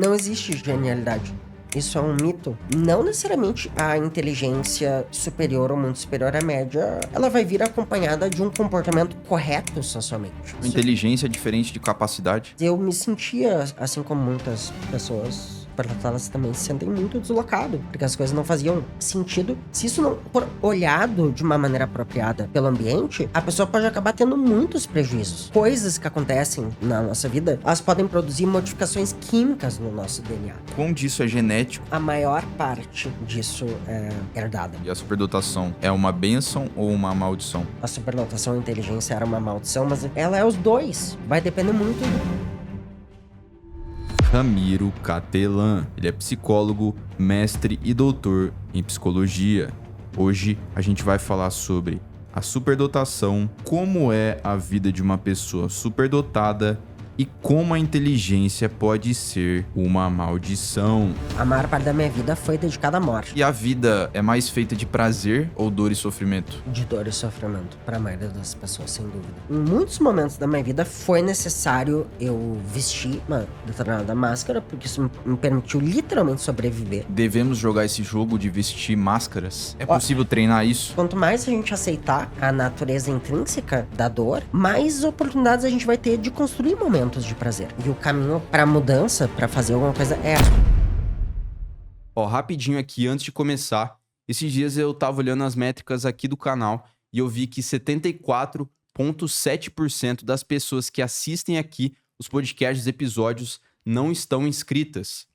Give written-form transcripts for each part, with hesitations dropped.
Não existe genialidade. Isso é um mito. Não necessariamente a inteligência superior ou muito superior à média, ela vai vir acompanhada de um comportamento correto socialmente. Inteligência é diferente de capacidade. Eu me sentia, assim como muitas pessoas superdotadas também se sentem muito deslocado, porque as coisas não faziam sentido. Se isso não for olhado de uma maneira apropriada pelo ambiente, a pessoa pode acabar tendo muitos prejuízos. Coisas que acontecem na nossa vida, elas podem produzir modificações químicas no nosso DNA. Quão disso é genético? A maior parte disso é herdada. E a superdotação é uma bênção ou uma maldição? A superdotação e a inteligência era uma maldição, mas ela é os dois. Vai depender muito Ramiro Catelan. Ele é psicólogo, mestre e doutor em psicologia. Hoje a gente vai falar sobre a superdotação, como é a vida de uma pessoa superdotada e como a inteligência pode ser uma maldição. A maior parte da minha vida foi dedicada à morte. E a vida é mais feita de prazer ou dor e sofrimento? De dor e sofrimento, para a maioria das pessoas, sem dúvida. Em muitos momentos da minha vida foi necessário eu vestir uma determinada máscara, porque isso me permitiu literalmente sobreviver. Devemos jogar esse jogo de vestir máscaras? É possível treinar isso? Quanto mais a gente aceitar a natureza intrínseca da dor, mais oportunidades a gente vai ter de construir momentos de prazer. E o caminho para mudança, para fazer alguma coisa é... Rapidinho aqui, antes de começar, esses dias eu tava olhando as métricas aqui do canal e eu vi que 74,7% das pessoas que assistem aqui os podcasts, episódios, não estão inscritas.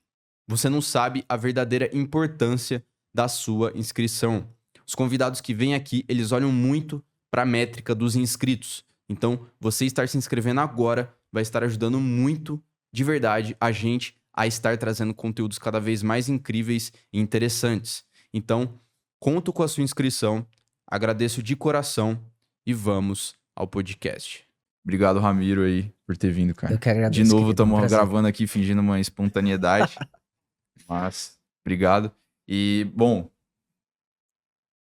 Você não sabe a verdadeira importância da sua inscrição. Os convidados que vêm aqui, eles olham muito para a métrica dos inscritos. Então, você estar se inscrevendo agora vai estar ajudando muito, de verdade, a gente a estar trazendo conteúdos cada vez mais incríveis e interessantes. Então, conto com a sua inscrição, agradeço de coração e vamos ao podcast. Obrigado, Ramiro, aí, por ter vindo, cara. Eu que agradeço. De novo, estamos gravando aqui, fingindo uma espontaneidade. Mas, obrigado. E, bom,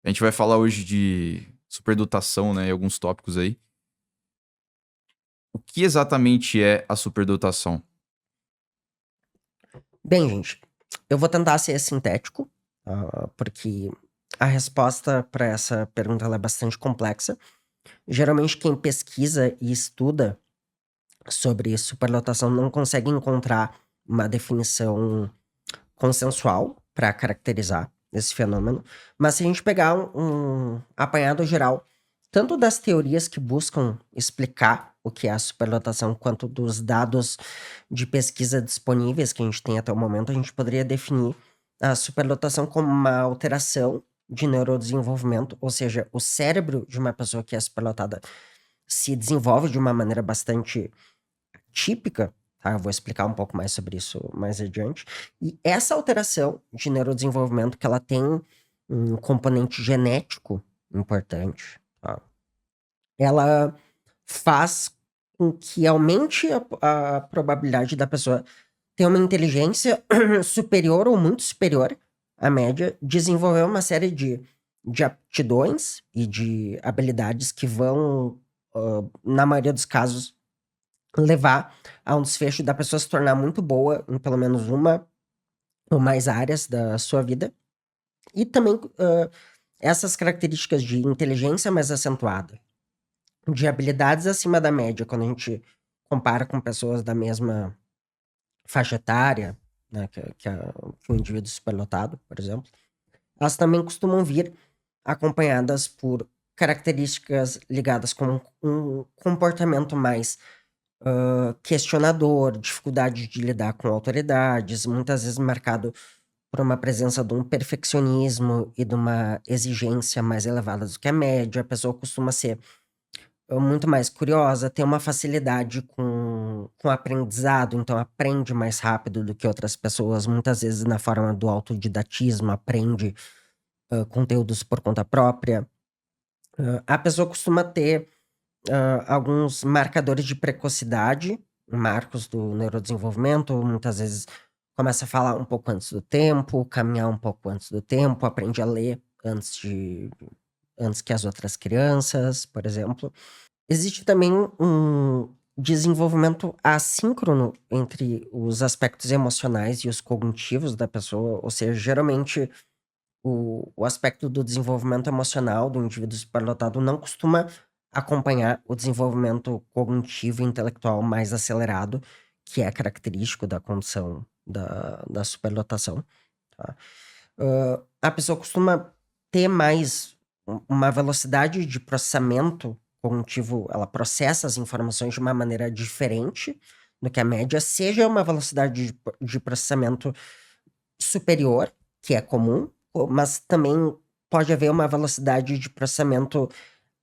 a gente vai falar hoje de superdotação, né, e alguns tópicos aí. O que exatamente é a superdotação? Bem, gente, eu vou tentar ser sintético, porque a resposta para essa pergunta ela é bastante complexa. Geralmente quem pesquisa e estuda sobre superlotação não consegue encontrar uma definição consensual para caracterizar esse fenômeno, mas se a gente pegar um apanhado geral, tanto das teorias que buscam explicar o que é a superlotação, quanto dos dados de pesquisa disponíveis que a gente tem até o momento, a gente poderia definir a superlotação como uma alteração de neurodesenvolvimento, ou seja, o cérebro de uma pessoa que é superlotada se desenvolve de uma maneira bastante típica, tá? Eu vou explicar um pouco mais sobre isso mais adiante. E essa alteração de neurodesenvolvimento, que ela tem um componente genético importante, tá? Ela faz com que aumente a probabilidade da pessoa ter uma inteligência superior ou muito superior à média, desenvolver uma série de aptidões e de habilidades que vão, na maioria dos casos, levar a um desfecho da pessoa se tornar muito boa em pelo menos uma ou mais áreas da sua vida. E também essas características de inteligência mais acentuada, de habilidades acima da média, quando a gente compara com pessoas da mesma faixa etária, né, que o indivíduo superlotado, por exemplo, elas também costumam vir acompanhadas por características ligadas com um comportamento mais questionador, dificuldade de lidar com autoridades, muitas vezes marcado por uma presença de um perfeccionismo e de uma exigência mais elevada do que a média. A pessoa costuma ser muito mais curiosa, ter uma facilidade com aprendizado, então aprende mais rápido do que outras pessoas, muitas vezes na forma do autodidatismo, aprende conteúdos por conta própria. A pessoa costuma ter alguns marcadores de precocidade, marcos do neurodesenvolvimento, muitas vezes começa a falar um pouco antes do tempo, caminhar um pouco antes do tempo, aprende a ler antes que as outras crianças, por exemplo. Existe também desenvolvimento assíncrono entre os aspectos emocionais e os cognitivos da pessoa, ou seja, geralmente o aspecto do desenvolvimento emocional do indivíduo superdotado não costuma acompanhar o desenvolvimento cognitivo e intelectual mais acelerado, que é característico da condição da superdotação, tá? A pessoa costuma ter mais uma velocidade de processamento cognitivo, ela processa as informações de uma maneira diferente do que a média, seja uma velocidade de processamento superior, que é comum, mas também pode haver uma velocidade de processamento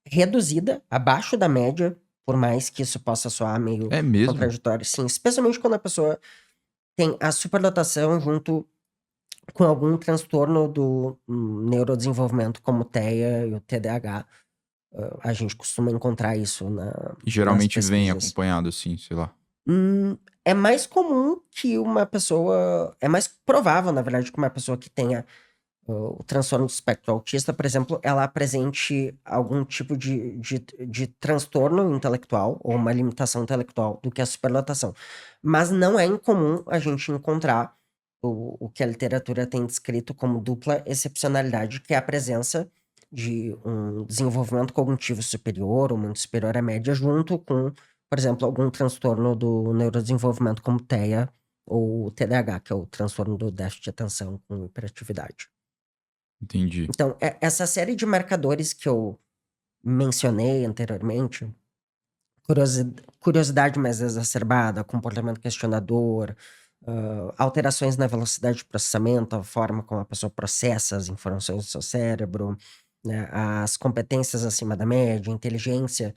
reduzida, abaixo da média, por mais que isso possa soar meio É mesmo? contraditório, sim, especialmente quando a pessoa tem a superdotação junto com algum transtorno do neurodesenvolvimento, como o TEA e o TDAH. A gente costuma encontrar isso E nas geralmente vem pesquisas. acompanhado, assim, sei lá. É mais comum que uma pessoa. É mais provável, na verdade, que uma pessoa que tenha o transtorno do espectro autista, por exemplo, ela apresente algum tipo de transtorno intelectual ou uma limitação intelectual do que a superdotação. Mas não é incomum a gente encontrar o que a literatura tem descrito como dupla excepcionalidade, que é a presença de um desenvolvimento cognitivo superior ou muito superior à média, junto com, por exemplo, algum transtorno do neurodesenvolvimento, como TEA ou TDAH, que é o transtorno do déficit de atenção com hiperatividade. Entendi. Então, essa série de marcadores que eu mencionei anteriormente, curiosidade mais exacerbada, comportamento questionador, alterações na velocidade de processamento, a forma como a pessoa processa as informações do seu cérebro, né, as competências acima da média, inteligência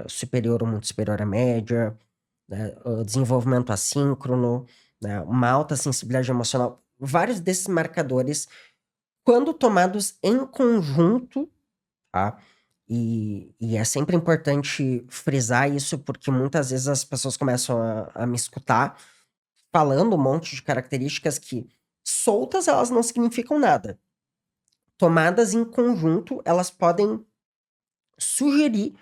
superior ou muito superior à média, né, desenvolvimento assíncrono, né, uma alta sensibilidade emocional. Vários desses marcadores, quando tomados em conjunto, tá? E é sempre importante frisar isso, porque muitas vezes as pessoas começam a me escutar falando um monte de características que soltas elas não significam nada. Tomadas em conjunto, elas podem sugerir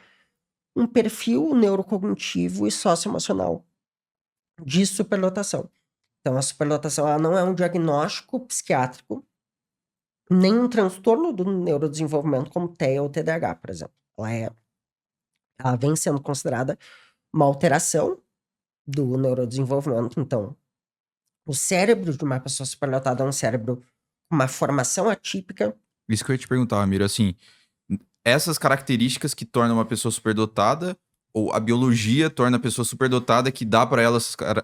um perfil neurocognitivo e socioemocional de superdotação. Então, a superdotação ela não é um diagnóstico psiquiátrico, nem um transtorno do neurodesenvolvimento como TEA ou TDAH, por exemplo. Ela vem sendo considerada uma alteração do neurodesenvolvimento. Então, o cérebro de uma pessoa superdotada é um cérebro com uma formação atípica. Isso que eu ia te perguntar, Amir, assim, essas características que tornam uma pessoa superdotada ou a biologia torna a pessoa superdotada que dá pra ela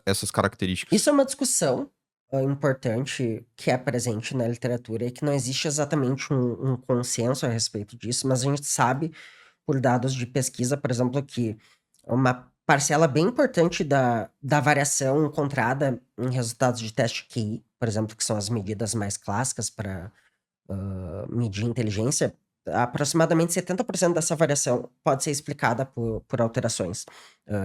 essas características? Isso é uma discussão importante que é presente na literatura e que não existe exatamente um consenso a respeito disso, mas a gente sabe, por dados de pesquisa, por exemplo, que uma parcela bem importante da variação encontrada em resultados de teste QI, por exemplo, que são as medidas mais clássicas para medir inteligência, aproximadamente 70% dessa variação pode ser explicada por alterações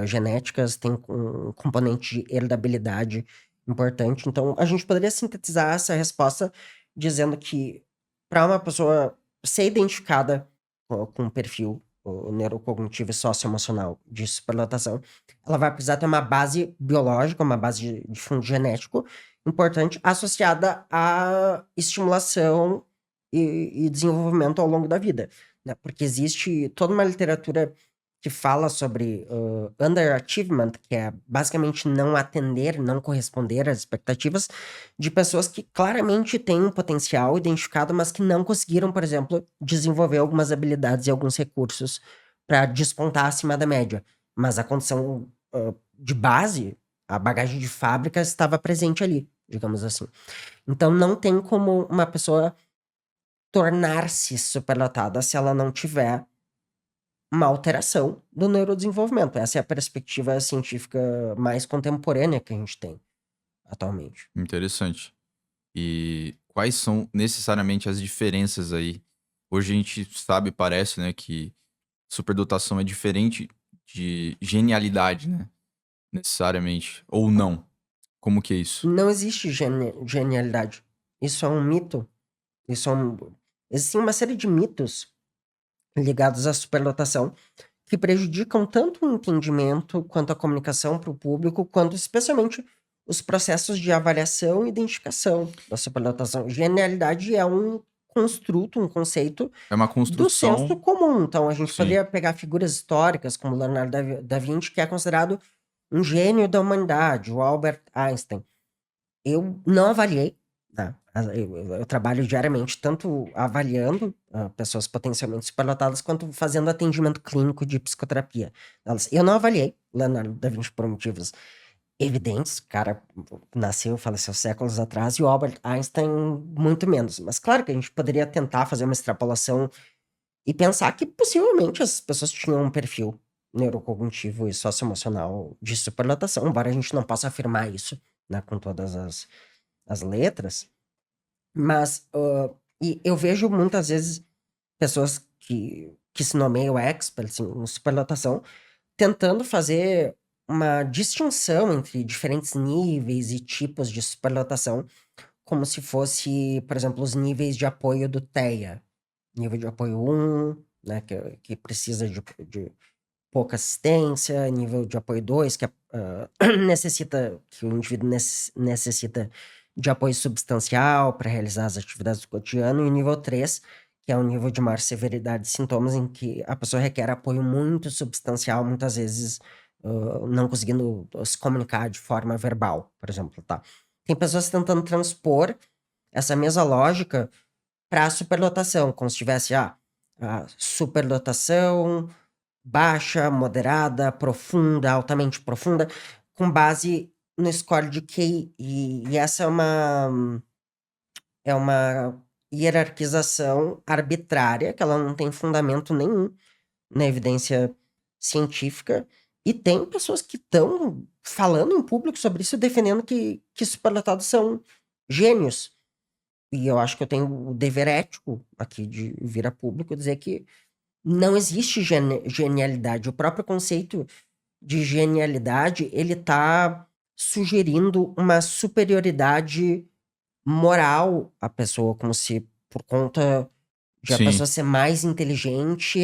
genéticas, tem um componente de heredabilidade importante. Então, a gente poderia sintetizar essa resposta dizendo que para uma pessoa ser identificada com um perfil neurocognitivo e socioemocional de superdotação, ela vai precisar ter uma base biológica, uma base de fundo genético importante, associada à estimulação e desenvolvimento ao longo da vida, né? Porque existe toda uma literatura que fala sobre underachievement, que é basicamente não atender, não corresponder às expectativas de pessoas que claramente têm um potencial identificado, mas que não conseguiram, por exemplo, desenvolver algumas habilidades e alguns recursos para despontar acima da média. Mas a condição de base, a bagagem de fábrica estava presente ali, digamos assim. Então não tem como uma pessoa tornar-se superdotada se ela não tiver uma alteração do neurodesenvolvimento. Essa é a perspectiva científica mais contemporânea que a gente tem atualmente. Interessante. E quais são necessariamente as diferenças aí? Hoje a gente sabe, parece, né, que superdotação é diferente de genialidade, né? Necessariamente. Ou não. Como que é isso? Não existe genialidade. Isso é um mito. Isso é um... Existem uma série de mitos ligados à superdotação que prejudicam tanto o entendimento quanto a comunicação para o público, quanto especialmente os processos de avaliação e identificação da superdotação. Genialidade é um construto, um conceito É uma do senso construção. comum. Então, a gente Sim. poderia pegar figuras históricas como Leonardo da Vinci, que é considerado um gênio da humanidade, o Albert Einstein. Eu não avaliei, tá? Eu trabalho diariamente tanto avaliando pessoas potencialmente superdotadas quanto fazendo atendimento clínico de psicoterapia. Eu não avaliei Leonardo da Vinci por motivos evidentes. O cara nasceu, faleceu séculos atrás, e o Albert Einstein muito menos. Mas claro que a gente poderia tentar fazer uma extrapolação e pensar que possivelmente as pessoas tinham um perfil neurocognitivo e socioemocional de superdotação, embora a gente não possa afirmar isso, né, com todas as letras. Mas e eu vejo muitas vezes pessoas que se nomeiam experts em superdotação tentando fazer uma distinção entre diferentes níveis e tipos de superdotação, como se fosse, por exemplo, os níveis de apoio do TEA. Nível de apoio 1, né, que precisa de pouca assistência, nível de apoio 2, que necessita, que o indivíduo necessita de apoio substancial para realizar as atividades do cotidiano, e o nível 3, que é um nível de maior severidade de sintomas, em que a pessoa requer apoio muito substancial, muitas vezes não conseguindo se comunicar de forma verbal, por exemplo, tá? Tem pessoas tentando transpor essa mesma lógica para a superdotação, como se tivesse a superdotação baixa, moderada, profunda, altamente profunda, com base no score de QI. E essa é uma hierarquização arbitrária, que ela não tem fundamento nenhum na evidência científica. E tem pessoas que estão falando em público sobre isso, defendendo que superdotados são gênios. E eu acho que eu tenho o dever ético aqui de vir a público dizer que não existe genialidade. O próprio conceito de genialidade, ele tá sugerindo uma superioridade moral à pessoa, como se por conta de a Sim. pessoa ser mais inteligente,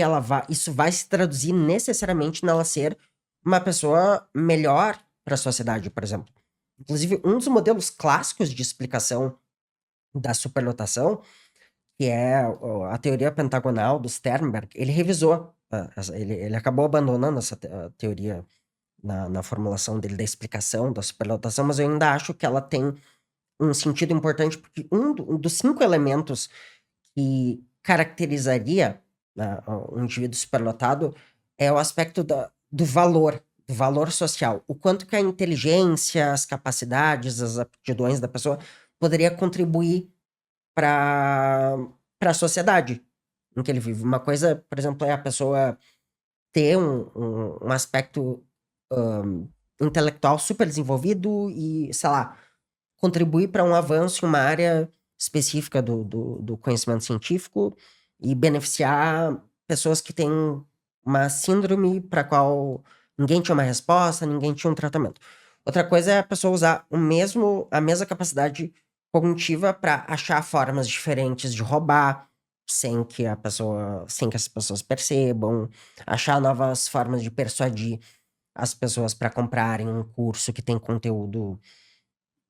isso vai se traduzir necessariamente nela ser uma pessoa melhor para a sociedade, por exemplo. Inclusive, um dos modelos clássicos de explicação da superlotação, que é a teoria pentagonal do Sternberg, ele revisou, ele acabou abandonando essa teoria na formulação dele da explicação da superlotação, mas eu ainda acho que ela tem um sentido importante, porque um dos 5 elementos que caracterizaria um indivíduo superlotado é o aspecto do valor social. O quanto que a inteligência, as capacidades, as aptidões da pessoa poderia contribuir para a sociedade em que ele vive. Uma coisa, por exemplo, é a pessoa ter um aspecto intelectual super desenvolvido e, sei lá, contribuir para um avanço em uma área específica do conhecimento científico e beneficiar pessoas que têm uma síndrome para a qual ninguém tinha uma resposta, ninguém tinha um tratamento. Outra coisa é a pessoa usar a mesma capacidade cognitiva para achar formas diferentes de roubar, sem que as pessoas percebam, achar novas formas de persuadir as pessoas para comprarem um curso que tem conteúdo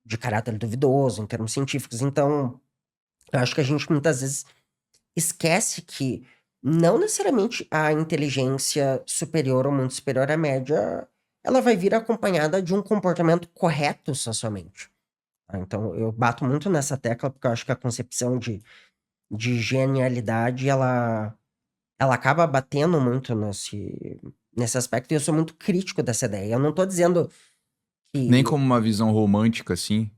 de caráter duvidoso em termos científicos. Então, eu acho que a gente muitas vezes esquece que não necessariamente a inteligência superior ou muito superior à média, ela vai vir acompanhada de um comportamento correto socialmente. Então, eu bato muito nessa tecla, porque eu acho que a concepção de genialidade, ela acaba batendo muito nesse aspecto, e eu sou muito crítico dessa ideia. Eu não tô dizendo que... Nem como uma visão romântica, assim,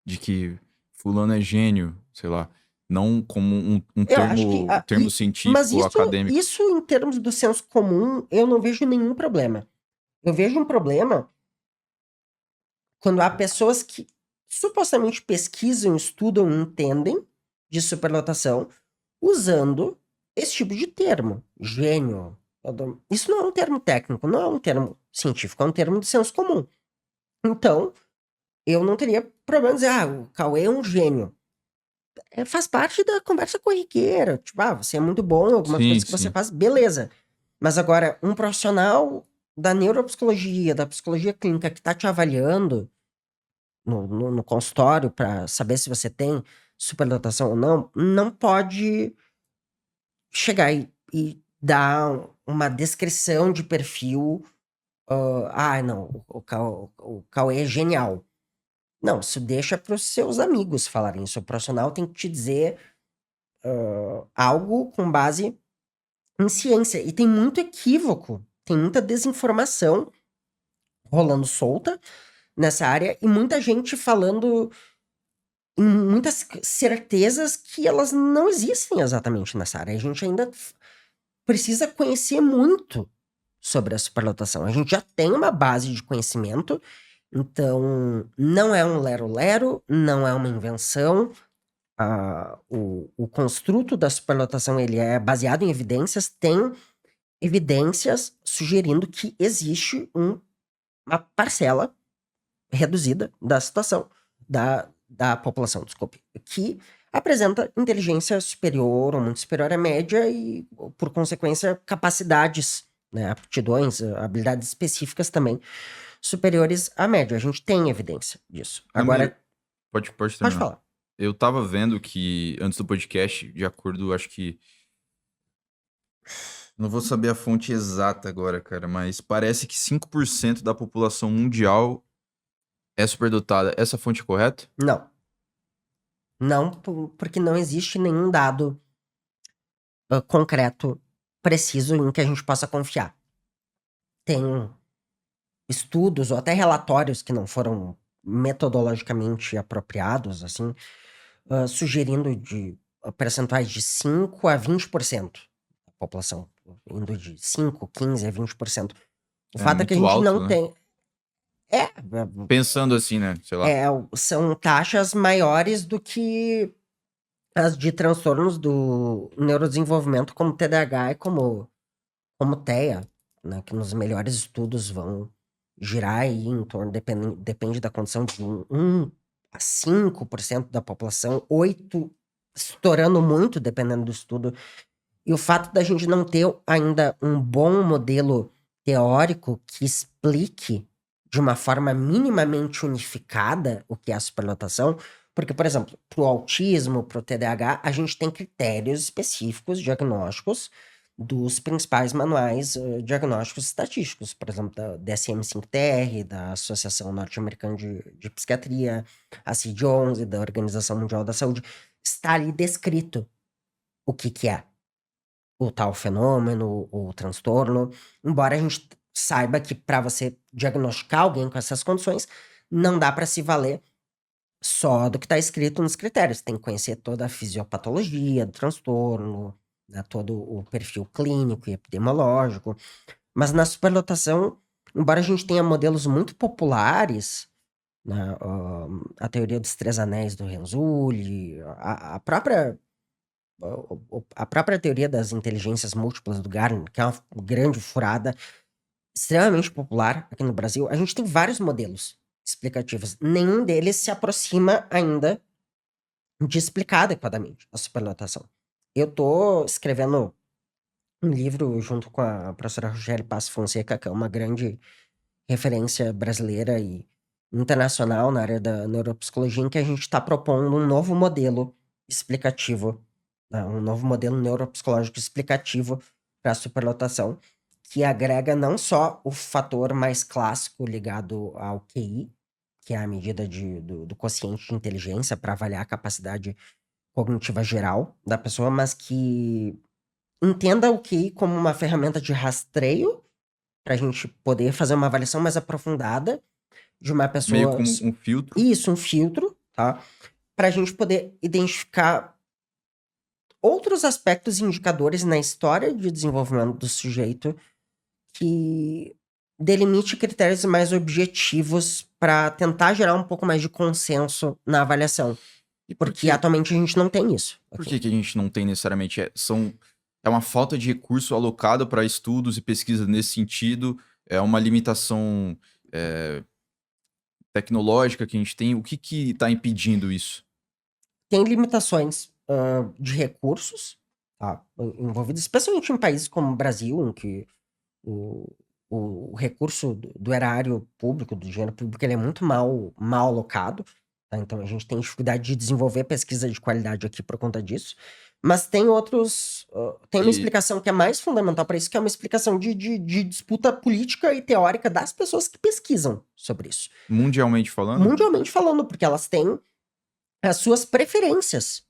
de que fulano é gênio, sei lá. Não como um Eu acho que... termo mas científico ou acadêmico. isso, em termos do senso comum, eu não vejo nenhum problema. Eu vejo um problema quando há pessoas que supostamente pesquisam, estudam e entendem de superlotação usando esse tipo de termo. Gênio. Isso não é um termo técnico, não é um termo científico, é um termo de senso comum. Então, eu não teria problema em dizer, o Cauê é um gênio. Faz parte da conversa corriqueira. Tipo, você é muito bom em algumas coisas que você faz, beleza. Mas agora, um profissional da neuropsicologia, da psicologia clínica que tá te avaliando no consultório para saber se você tem superdotação ou não, não pode chegar e dar uma descrição de perfil. Não, o Cauê é genial. Não, isso deixa para os seus amigos falarem isso. O profissional tem que te dizer algo com base em ciência. E tem muito equívoco, tem muita desinformação rolando solta nessa área e muita gente falando em muitas certezas que elas não existem exatamente nessa área. A gente ainda precisa conhecer muito sobre a superlotação. A gente já tem uma base de conhecimento, então não é um lero-lero, não é uma invenção. O construto da superlotação ele é baseado em evidências, tem evidências sugerindo que existe uma parcela reduzida da situação da população, desculpe, que apresenta inteligência superior ou muito superior à média e, por consequência, capacidades, né, aptidões, habilidades específicas também superiores à média. A gente tem evidência disso. Não, Agora, Pode pode terminar. falar. Eu tava vendo que, antes do podcast, de acordo, acho que. Não vou saber a fonte exata agora, cara, mas parece que 5% da população mundial é superdotada. Essa fonte é correta? Não. Não, porque não existe nenhum dado concreto, preciso, em que a gente possa confiar. Tem estudos ou até relatórios que não foram metodologicamente apropriados, assim, sugerindo de percentuais de 5 a 20% da população, indo de 5, 15 a 20%. O fato é que a muito gente alto, não né? tem. Pensando assim, né? Sei lá. São taxas maiores do que as de transtornos do neurodesenvolvimento, como TDAH e como TEA, né? Que nos melhores estudos vão girar aí em torno, depende da condição, de 1 a 5% da população, 8 estourando muito, dependendo do estudo. E o fato da gente não ter ainda um bom modelo teórico que explique de uma forma minimamente unificada o que é a superlotação, porque, por exemplo, para o autismo, para o TDAH, a gente tem critérios específicos, diagnósticos, dos principais manuais diagnósticos estatísticos, por exemplo, da DSM-5-TR, da Associação Norte-Americana de Psiquiatria, a CID-11, da Organização Mundial da Saúde, está ali descrito o que é o tal fenômeno, o transtorno, embora a gente saiba que para você diagnosticar alguém com essas condições, não dá para se valer só do que está escrito nos critérios. Tem que conhecer toda a fisiopatologia do transtorno, né, todo o perfil clínico e epidemiológico. Mas na superlotação, embora a gente tenha modelos muito populares, né, a teoria dos 3 anéis do Renzulli, a própria teoria das inteligências múltiplas do Gardner, que é uma grande furada, extremamente popular aqui no Brasil, a gente tem vários modelos explicativos. Nenhum deles se aproxima ainda de explicar adequadamente a superlotação. Eu tô escrevendo um livro junto com a professora Rogério Passo Fonseca, que é uma grande referência brasileira e internacional na área da neuropsicologia, em que a gente está propondo um novo modelo explicativo, né, um novo modelo neuropsicológico explicativo para a superlotação, que agrega não só o fator mais clássico ligado ao QI, que é a medida do quociente de inteligência para avaliar a capacidade cognitiva geral da pessoa, mas que entenda o QI como uma ferramenta de rastreio para a gente poder fazer uma avaliação mais aprofundada de uma pessoa. Meio como um filtro. Isso, um filtro, tá? Para a gente poder identificar outros aspectos e indicadores na história de desenvolvimento do sujeito que delimite critérios mais objetivos para tentar gerar um pouco mais de consenso na avaliação. E Porque atualmente a gente não tem isso. Por que a gente não tem necessariamente? É uma falta de recurso alocado para estudos e pesquisa nesse sentido? É uma limitação tecnológica que a gente tem? O que está impedindo isso? Tem limitações de recursos, tá envolvido, especialmente em países como o Brasil, em que o recurso do erário público, do dinheiro público, ele é muito mal alocado, tá? Então a gente tem dificuldade de desenvolver pesquisa de qualidade aqui por conta disso. Mas tem outros. Tem uma E- explicação que é mais fundamental para isso, que é uma explicação de disputa política e teórica das pessoas que pesquisam sobre isso. Mundialmente falando? Mundialmente falando, porque elas têm as suas preferências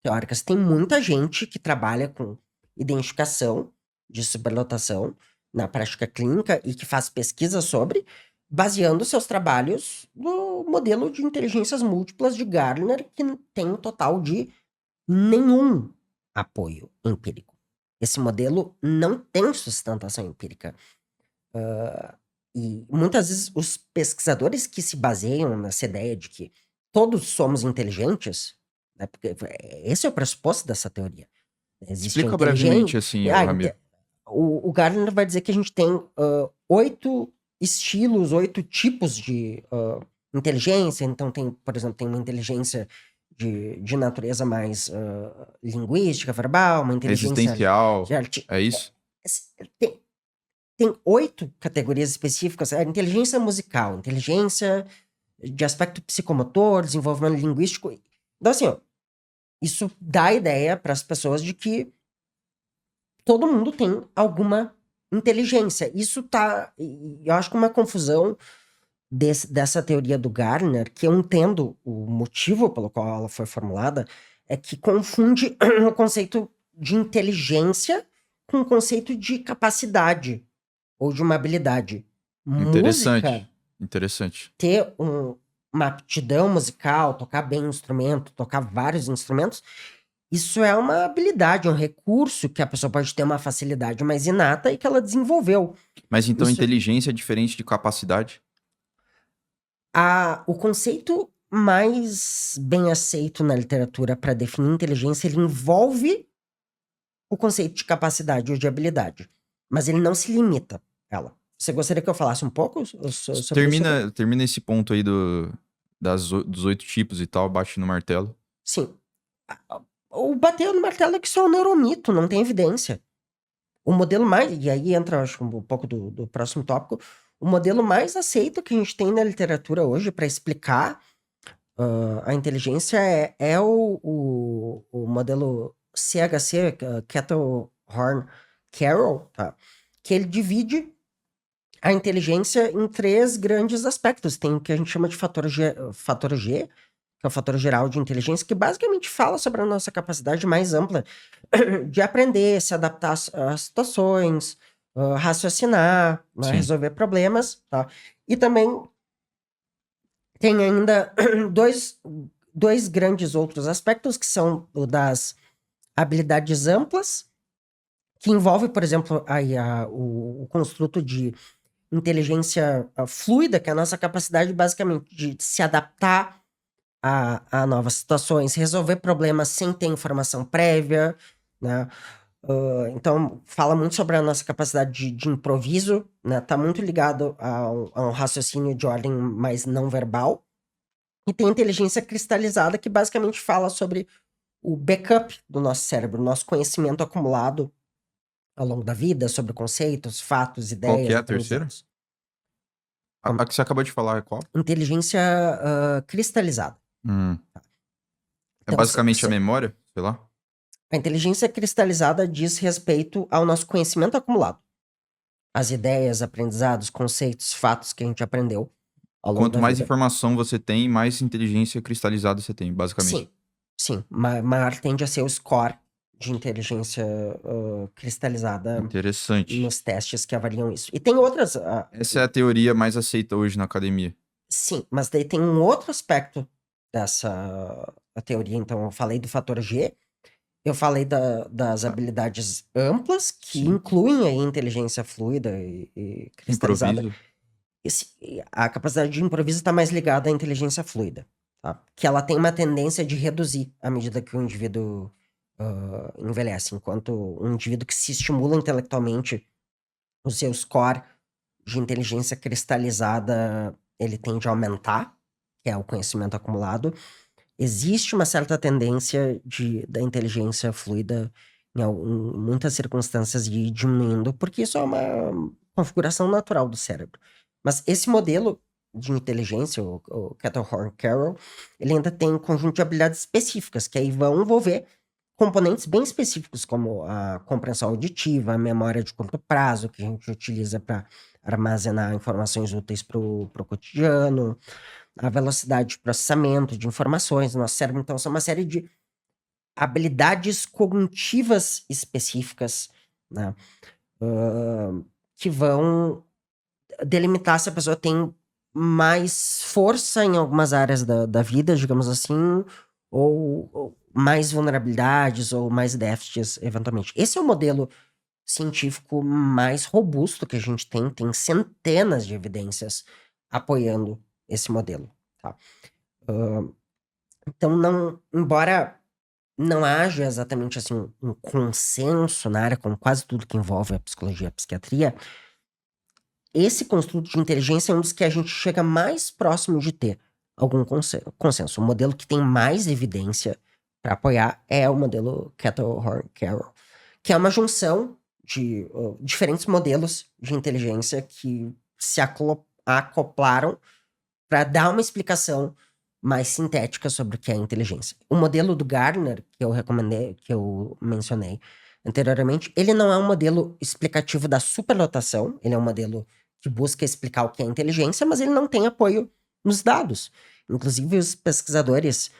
teóricas. Tem muita gente que trabalha com identificação de superlotação na prática clínica e que faz pesquisa sobre, baseando seus trabalhos no modelo de inteligências múltiplas de Gardner, que tem um total de nenhum apoio empírico. Esse modelo não tem sustentação empírica. E muitas vezes os pesquisadores que se baseiam nessa ideia de que todos somos inteligentes, né, porque esse é o pressuposto dessa teoria. Existe a Explica brevemente assim, Ah, Ramiro. o Gardner vai dizer que a gente tem 8 estilos, 8 tipos de inteligência. Então tem, por exemplo, tem uma inteligência de natureza mais linguística, verbal, uma inteligência Existencial, de é isso? tem 8 categorias específicas. A inteligência musical, inteligência de aspecto psicomotor, desenvolvimento linguístico. Então, assim, ó, isso dá a ideia para as pessoas de que todo mundo tem alguma inteligência. Isso tá. Eu acho que uma confusão dessa teoria do Gardner, que eu entendo o motivo pelo qual ela foi formulada, é que confunde o conceito de inteligência com o conceito de capacidade ou de uma habilidade. Música, Interessante. ter uma aptidão musical, tocar bem um instrumento, tocar vários instrumentos, isso é uma habilidade, um recurso que a pessoa pode ter uma facilidade mais inata e que ela desenvolveu. Mas então Isso- inteligência é diferente de capacidade? O conceito mais bem aceito na literatura para definir inteligência, ele envolve o conceito de capacidade ou de habilidade, mas ele não se limita a ela. Você gostaria que eu falasse um pouco sobre isso? Termina esse ponto aí dos 8 tipos e tal, bate no martelo. Sim. O bater no martelo é que isso é um neuromito, não tem evidência. O modelo mais... E aí entra, acho, um pouco do próximo tópico. O modelo mais aceito que a gente tem na literatura hoje para explicar a inteligência é o modelo CHC, Kettle-Horn-Carroll, tá? Que ele divide a inteligência em 3 grandes aspectos. Tem o que a gente chama de fator G, que é o fator geral de inteligência, que basicamente fala sobre a nossa capacidade mais ampla de aprender, se adaptar às situações, raciocinar, né, Sim. resolver problemas, tá? E também tem ainda dois grandes outros aspectos, que são o das habilidades amplas, que envolve, por exemplo, o construto de inteligência fluida, que é a nossa capacidade basicamente de se adaptar a novas situações, resolver problemas sem ter informação prévia, né? Então, fala muito sobre a nossa capacidade de improviso, né? Tá muito ligado a um raciocínio de ordem mais não verbal. E tem a inteligência cristalizada, que basicamente fala sobre o backup do nosso cérebro, nosso conhecimento acumulado ao longo da vida, sobre conceitos, fatos, ideias. Qual que é a terceira? aprendizados. A que você acabou de falar é qual? Inteligência cristalizada. É Então, basicamente a memória, sei lá. A inteligência cristalizada diz respeito ao nosso conhecimento acumulado. As ideias, aprendizados, conceitos, fatos que a gente aprendeu ao longo Quanto da mais vida. informação você tem, mais inteligência cristalizada você tem, basicamente. Sim. Maior tende a ser o score de inteligência cristalizada Interessante. nos testes que avaliam isso. E tem outras... Essa é a teoria mais aceita hoje na academia. Sim, mas daí tem um outro aspecto dessa teoria. Então, eu falei do fator G, eu falei das habilidades amplas, que Sim. incluem aí inteligência fluida e cristalizada. Improviso. A capacidade de improviso está mais ligada à inteligência fluida, tá? Que ela tem uma tendência de reduzir à medida que o indivíduo envelhece. Enquanto um indivíduo que se estimula intelectualmente, o seu score de inteligência cristalizada, ele tende a aumentar, que é o conhecimento acumulado. Existe uma certa tendência da inteligência fluida em muitas circunstâncias ir diminuindo, porque isso é uma configuração natural do cérebro. Mas esse modelo de inteligência, o Kettle-Horn-Carroll, ele ainda tem um conjunto de habilidades específicas, que aí vão envolver componentes bem específicos, como a compreensão auditiva, a memória de curto prazo, que a gente utiliza para armazenar informações úteis para o cotidiano, a velocidade de processamento de informações no nosso cérebro. Então, são uma série de habilidades cognitivas específicas, né, que vão delimitar se a pessoa tem mais força em algumas áreas da vida, digamos assim, ou mais vulnerabilidades ou mais déficits, eventualmente. Esse é o modelo científico mais robusto que a gente tem centenas de evidências apoiando esse modelo, tá? Então, embora não haja exatamente assim um consenso na área, como quase tudo que envolve a psicologia e a psiquiatria, esse construto de inteligência é um dos que a gente chega mais próximo de ter algum consenso. O modelo que tem mais evidência para apoiar é o modelo Kettle-Horn-Carroll, que é uma junção de diferentes modelos de inteligência que se acoplaram para dar uma explicação mais sintética sobre o que é inteligência. O modelo do Gardner, que eu recomendei, que eu mencionei anteriormente, ele não é um modelo explicativo da superlotação, ele é um modelo que busca explicar o que é inteligência, mas ele não tem apoio nos dados. Inclusive, os pesquisadores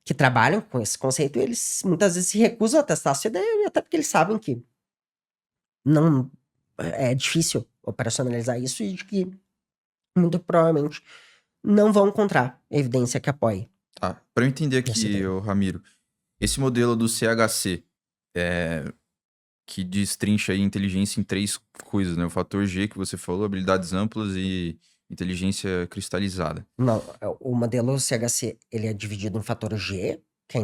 que trabalham com esse conceito, eles muitas vezes se recusam a testar essa ideia, até porque eles sabem que não é difícil operacionalizar isso e de que muito provavelmente não vão encontrar evidência que apoie. Tá, para eu entender essa aqui, ideia. Ramiro, esse modelo do CHC, que destrincha aí inteligência em 3 coisas, né? O fator G que você falou, habilidades amplas e inteligência cristalizada. Não, o modelo CHC, ele é dividido em fator G, que é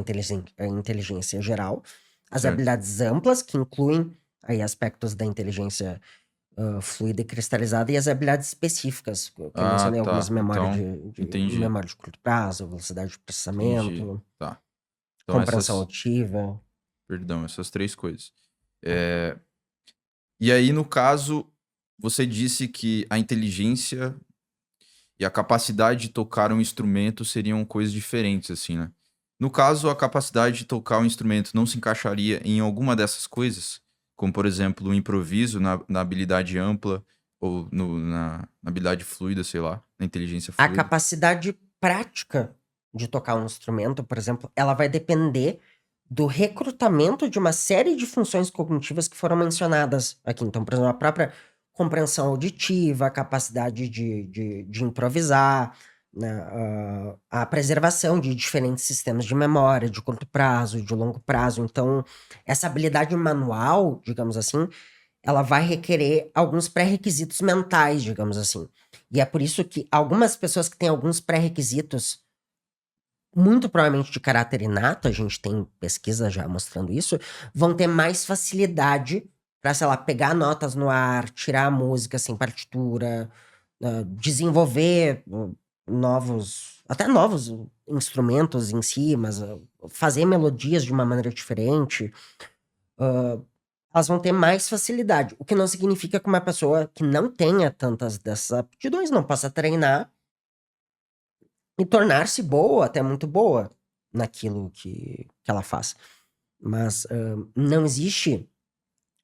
a inteligência geral, as Certo. habilidades amplas, que incluem aí aspectos da inteligência fluida e cristalizada, e as habilidades específicas, que eu mencionei, tá. algumas memória Então, de entendi. memória de curto prazo, velocidade de processamento, Entendi. Tá. Então, compreensão auditiva. Perdão, essas 3 coisas. E aí, no caso, você disse que a inteligência e a capacidade de tocar um instrumento seriam coisas diferentes, assim, né? No caso, a capacidade de tocar um instrumento não se encaixaria em alguma dessas coisas? Como, por exemplo, o improviso na habilidade ampla ou na habilidade fluida, sei lá, na inteligência A fluida. capacidade prática de tocar um instrumento, por exemplo, ela vai depender do recrutamento de uma série de funções cognitivas que foram mencionadas aqui. Então, por exemplo, a própria compreensão auditiva, a capacidade de improvisar, né, a preservação de diferentes sistemas de memória, de curto prazo, de longo prazo. Então, essa habilidade manual, digamos assim, ela vai requerer alguns pré-requisitos mentais, digamos assim. E é por isso que algumas pessoas que têm alguns pré-requisitos, muito provavelmente de caráter inato, a gente tem pesquisa já mostrando isso, vão ter mais facilidade para, sei lá, pegar notas no ar, tirar a música sem partitura, desenvolver novos instrumentos em si, mas fazer melodias de uma maneira diferente. Elas vão ter mais facilidade. O que não significa que uma pessoa que não tenha tantas dessas aptidões não possa treinar e tornar-se boa, até muito boa, naquilo que ela faz. Mas não existe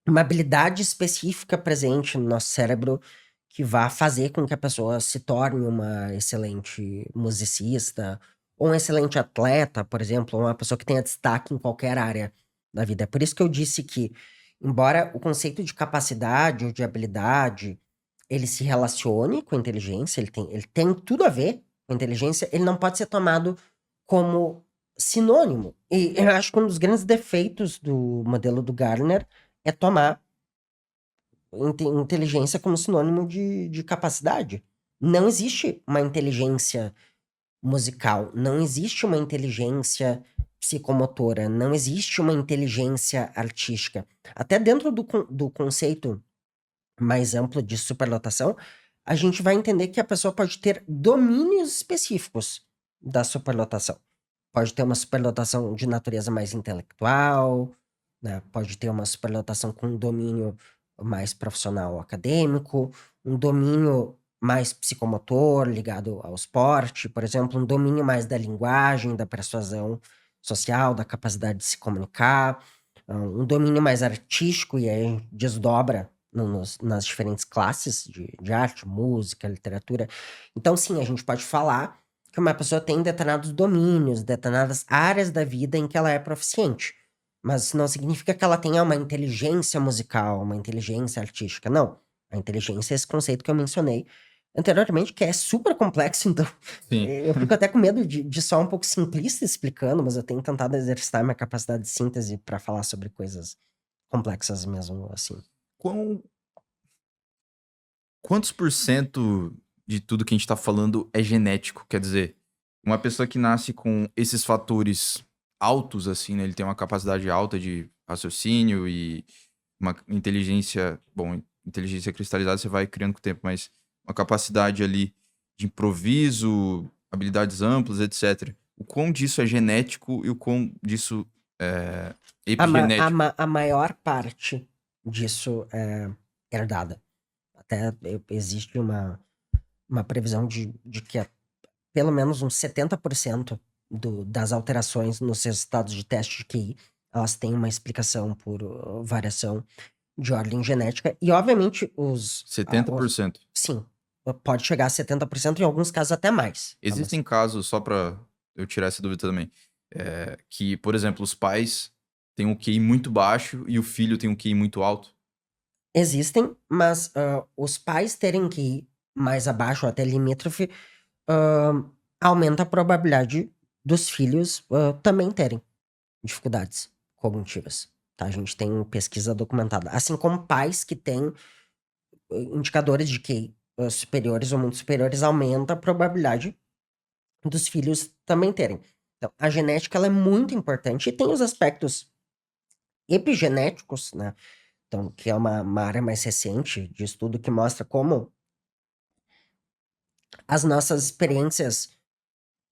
uma habilidade específica presente no nosso cérebro que vá fazer com que a pessoa se torne uma excelente musicista ou um excelente atleta, por exemplo, ou uma pessoa que tenha destaque em qualquer área da vida. É por isso que eu disse que, embora o conceito de capacidade ou de habilidade ele se relacione com a inteligência, ele tem tudo a ver com a inteligência, ele não pode ser tomado como sinônimo. E eu acho que um dos grandes defeitos do modelo do Gardner é tomar inteligência como sinônimo de capacidade. Não existe uma inteligência musical, não existe uma inteligência psicomotora, não existe uma inteligência artística. Até dentro do conceito mais amplo de superlotação, a gente vai entender que a pessoa pode ter domínios específicos da superlotação. Pode ter uma superlotação de natureza mais intelectual, né? Pode ter uma superdotação com um domínio mais profissional acadêmico, um domínio mais psicomotor ligado ao esporte, por exemplo, um domínio mais da linguagem, da persuasão social, da capacidade de se comunicar, um domínio mais artístico, e aí desdobra nas diferentes classes de arte, música, literatura. Então, sim, a gente pode falar que uma pessoa tem determinados domínios, determinadas áreas da vida em que ela é proficiente. Mas isso não significa que ela tenha uma inteligência musical, uma inteligência artística. Não. A inteligência é esse conceito que eu mencionei anteriormente, que é super complexo, então Sim. eu fico até com medo de soar um pouco simplista explicando, mas eu tenho tentado exercitar minha capacidade de síntese para falar sobre coisas complexas mesmo, assim. Quantos por cento de tudo que a gente tá falando é genético? Quer dizer, uma pessoa que nasce com esses fatores altos, assim, né? Ele tem uma capacidade alta de raciocínio e uma inteligência. Bom, inteligência cristalizada você vai criando com o tempo, mas uma capacidade ali de improviso, habilidades amplas, etc. O quão disso é genético e o quão disso é epigenético? A maior parte disso é herdada. Até existe uma previsão de que pelo menos uns 70% das alterações nos resultados de teste de QI, elas têm uma explicação por variação de ordem genética. E, obviamente, 70%. sim, pode chegar a 70%, em alguns casos até mais. Tá? Existem casos, só pra eu tirar essa dúvida também, que, por exemplo, os pais têm um QI muito baixo e o filho tem um QI muito alto. Existem, mas os pais terem QI mais abaixo, até limítrofe, aumenta a probabilidade dos filhos também terem dificuldades cognitivas. Tá? A gente tem pesquisa documentada. Assim como pais que têm indicadores de QI superiores ou muito superiores, aumenta a probabilidade dos filhos também terem. Então, a genética ela é muito importante e tem os aspectos epigenéticos, né? Então, que é uma área mais recente de estudo que mostra como as nossas experiências,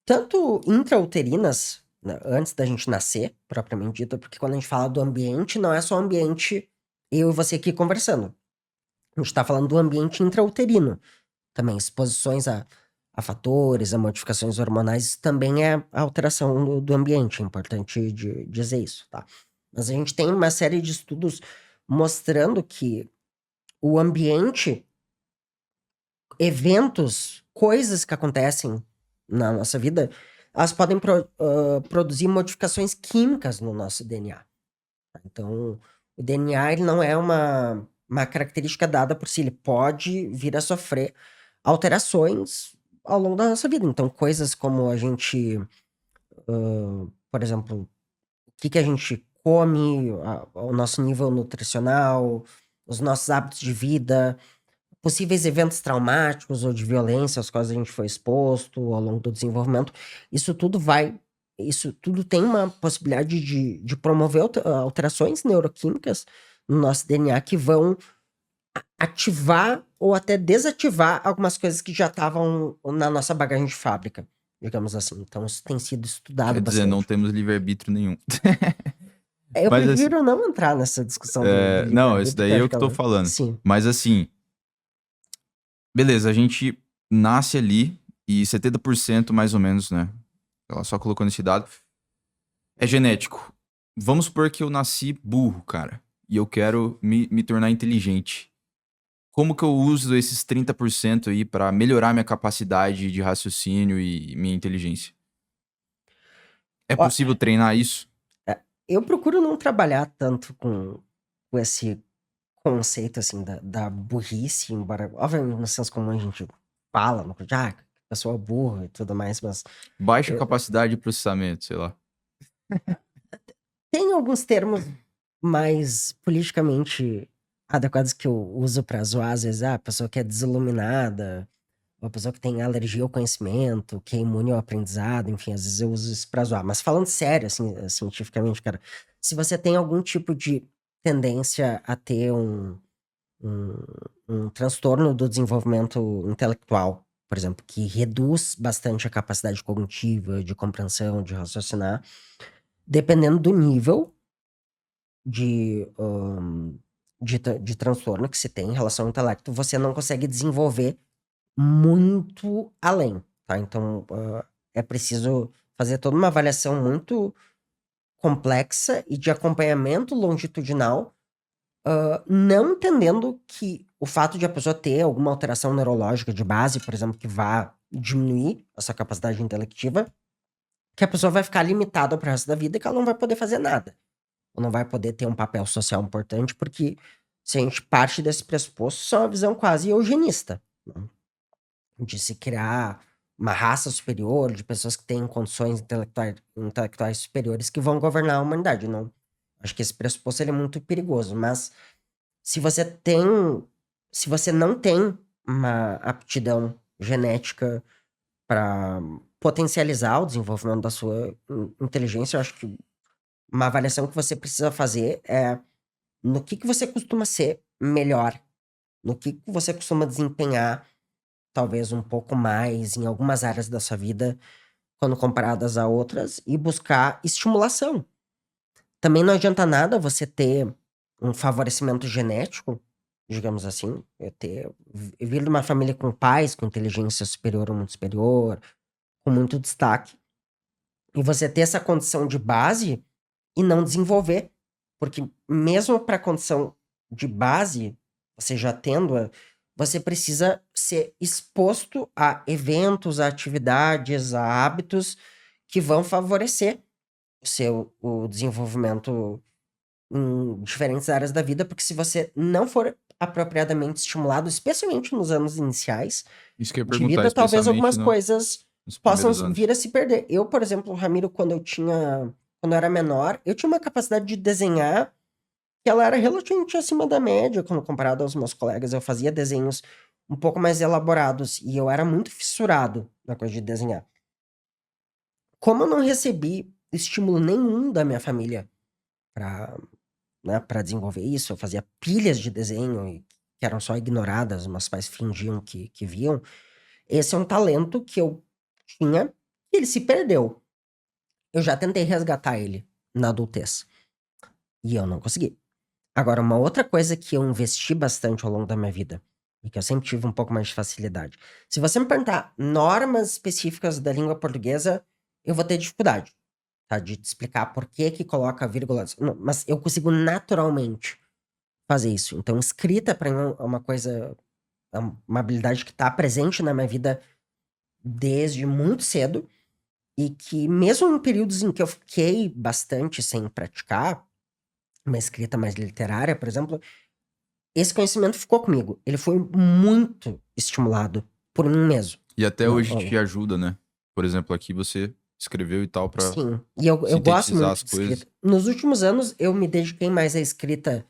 tanto intrauterinas, né, antes da gente nascer, propriamente dito, porque quando a gente fala do ambiente, não é só o ambiente eu e você aqui conversando. A gente está falando do ambiente intrauterino. Também exposições a fatores, a modificações hormonais, isso também é alteração do ambiente. É importante dizer isso, tá? Mas a gente tem uma série de estudos mostrando que o ambiente, eventos, coisas que acontecem na nossa vida, elas podem produzir modificações químicas no nosso DNA. Tá? Então, o DNA ele não é uma característica dada por si, ele pode vir a sofrer alterações ao longo da nossa vida. Então, coisas como a gente, por exemplo, o que a gente come, o nosso nível nutricional, os nossos hábitos de vida, possíveis eventos traumáticos ou de violência aos quais a gente foi exposto ao longo do desenvolvimento, isso tudo tem uma possibilidade de promover alterações neuroquímicas no nosso DNA que vão ativar ou até desativar algumas coisas que já estavam na nossa bagagem de fábrica, digamos assim. Então, isso tem sido estudado Quer dizer, bastante. não temos livre-arbítrio nenhum. Eu Mas, prefiro não entrar nessa discussão do não, livre-arbítrio, isso daí porque é o acho que eu tô ela- falando. Sim. Mas assim, beleza, a gente nasce ali e 70% mais ou menos, né? Ela só colocou nesse dado. É genético. Vamos supor que eu nasci burro, cara. E eu quero me tornar inteligente. Como que eu uso esses 30% aí pra melhorar minha capacidade de raciocínio e minha inteligência? É Ó, possível treinar isso? eu procuro não trabalhar tanto com esse conceito, assim, da burrice, embora, obviamente, no senso comum a gente fala, pessoa burra e tudo mais, mas Baixa eu- capacidade de processamento, sei lá. tem alguns termos mais politicamente adequados que eu uso pra zoar, às vezes, a pessoa que é desiluminada, uma pessoa que tem alergia ao conhecimento, que é imune ao aprendizado, enfim, às vezes eu uso isso pra zoar. Mas falando sério, assim, cientificamente, cara, se você tem algum tipo de tendência a ter um, um transtorno do desenvolvimento intelectual, por exemplo, que reduz bastante a capacidade cognitiva, de compreensão, de raciocinar, dependendo do nível, de transtorno que se tem em relação ao intelecto, você não consegue desenvolver muito além, tá? Então, é preciso fazer toda uma avaliação muito complexa e de acompanhamento longitudinal, não entendendo que o fato de a pessoa ter alguma alteração neurológica de base, por exemplo, que vá diminuir essa capacidade intelectiva, que a pessoa vai ficar limitada pro resto da vida e que ela não vai poder fazer nada. Ou não vai poder ter um papel social importante, porque se a gente parte desse pressuposto, isso é uma visão quase eugenista, né? De se criar uma raça superior, de pessoas que têm condições intelectuais superiores que vão governar a humanidade. Não, acho que esse pressuposto ele é muito perigoso, mas se você tem, se você não tem uma aptidão genética para potencializar o desenvolvimento da sua inteligência, eu acho que uma avaliação que você precisa fazer é no que você costuma ser melhor, no que você costuma desempenhar talvez um pouco mais em algumas áreas da sua vida quando comparadas a outras e buscar estimulação. Também não adianta nada você ter um favorecimento genético, digamos assim, eu vir de uma família com pais com inteligência superior ou muito superior, com muito destaque, e você ter essa condição de base e não desenvolver. Porque mesmo para a condição de base, você já tendo-a, você precisa ser exposto a eventos, a atividades, a hábitos que vão favorecer o desenvolvimento em diferentes áreas da vida, porque se você não for apropriadamente estimulado, especialmente nos anos iniciais Isso que eu ia de perguntar, vida, talvez especialmente algumas coisas nos possam primeiros anos. vir a se perder. Eu, por exemplo, Ramiro, quando eu era menor, eu tinha uma capacidade de desenhar que ela era relativamente acima da média quando comparado aos meus colegas. Eu fazia desenhos um pouco mais elaborados e eu era muito fissurado na coisa de desenhar. Como eu não recebi estímulo nenhum da minha família pra, né, pra desenvolver isso, eu fazia pilhas de desenho que eram só ignoradas, meus pais fingiam que viam. Esse é um talento que eu tinha e ele se perdeu. Eu já tentei resgatar ele na adultez e eu não consegui. Agora, uma outra coisa que eu investi bastante ao longo da minha vida e que eu sempre tive um pouco mais de facilidade. Se você me perguntar normas específicas da língua portuguesa, eu vou ter dificuldade, tá? De te explicar por que que coloca vírgula. Não, mas eu consigo naturalmente fazer isso. Então, escrita pra mim é uma coisa, é uma habilidade que tá presente na minha vida desde muito cedo e que mesmo em períodos em que eu fiquei bastante sem praticar, uma escrita mais literária, por exemplo, esse conhecimento ficou comigo. Ele foi muito estimulado por mim mesmo. E até Não, hoje te ajuda, né? Por exemplo, aqui você escreveu e tal pra sim, e eu gosto sintetizar muito as de coisas. escrita. Nos últimos anos, eu me dediquei mais à escrita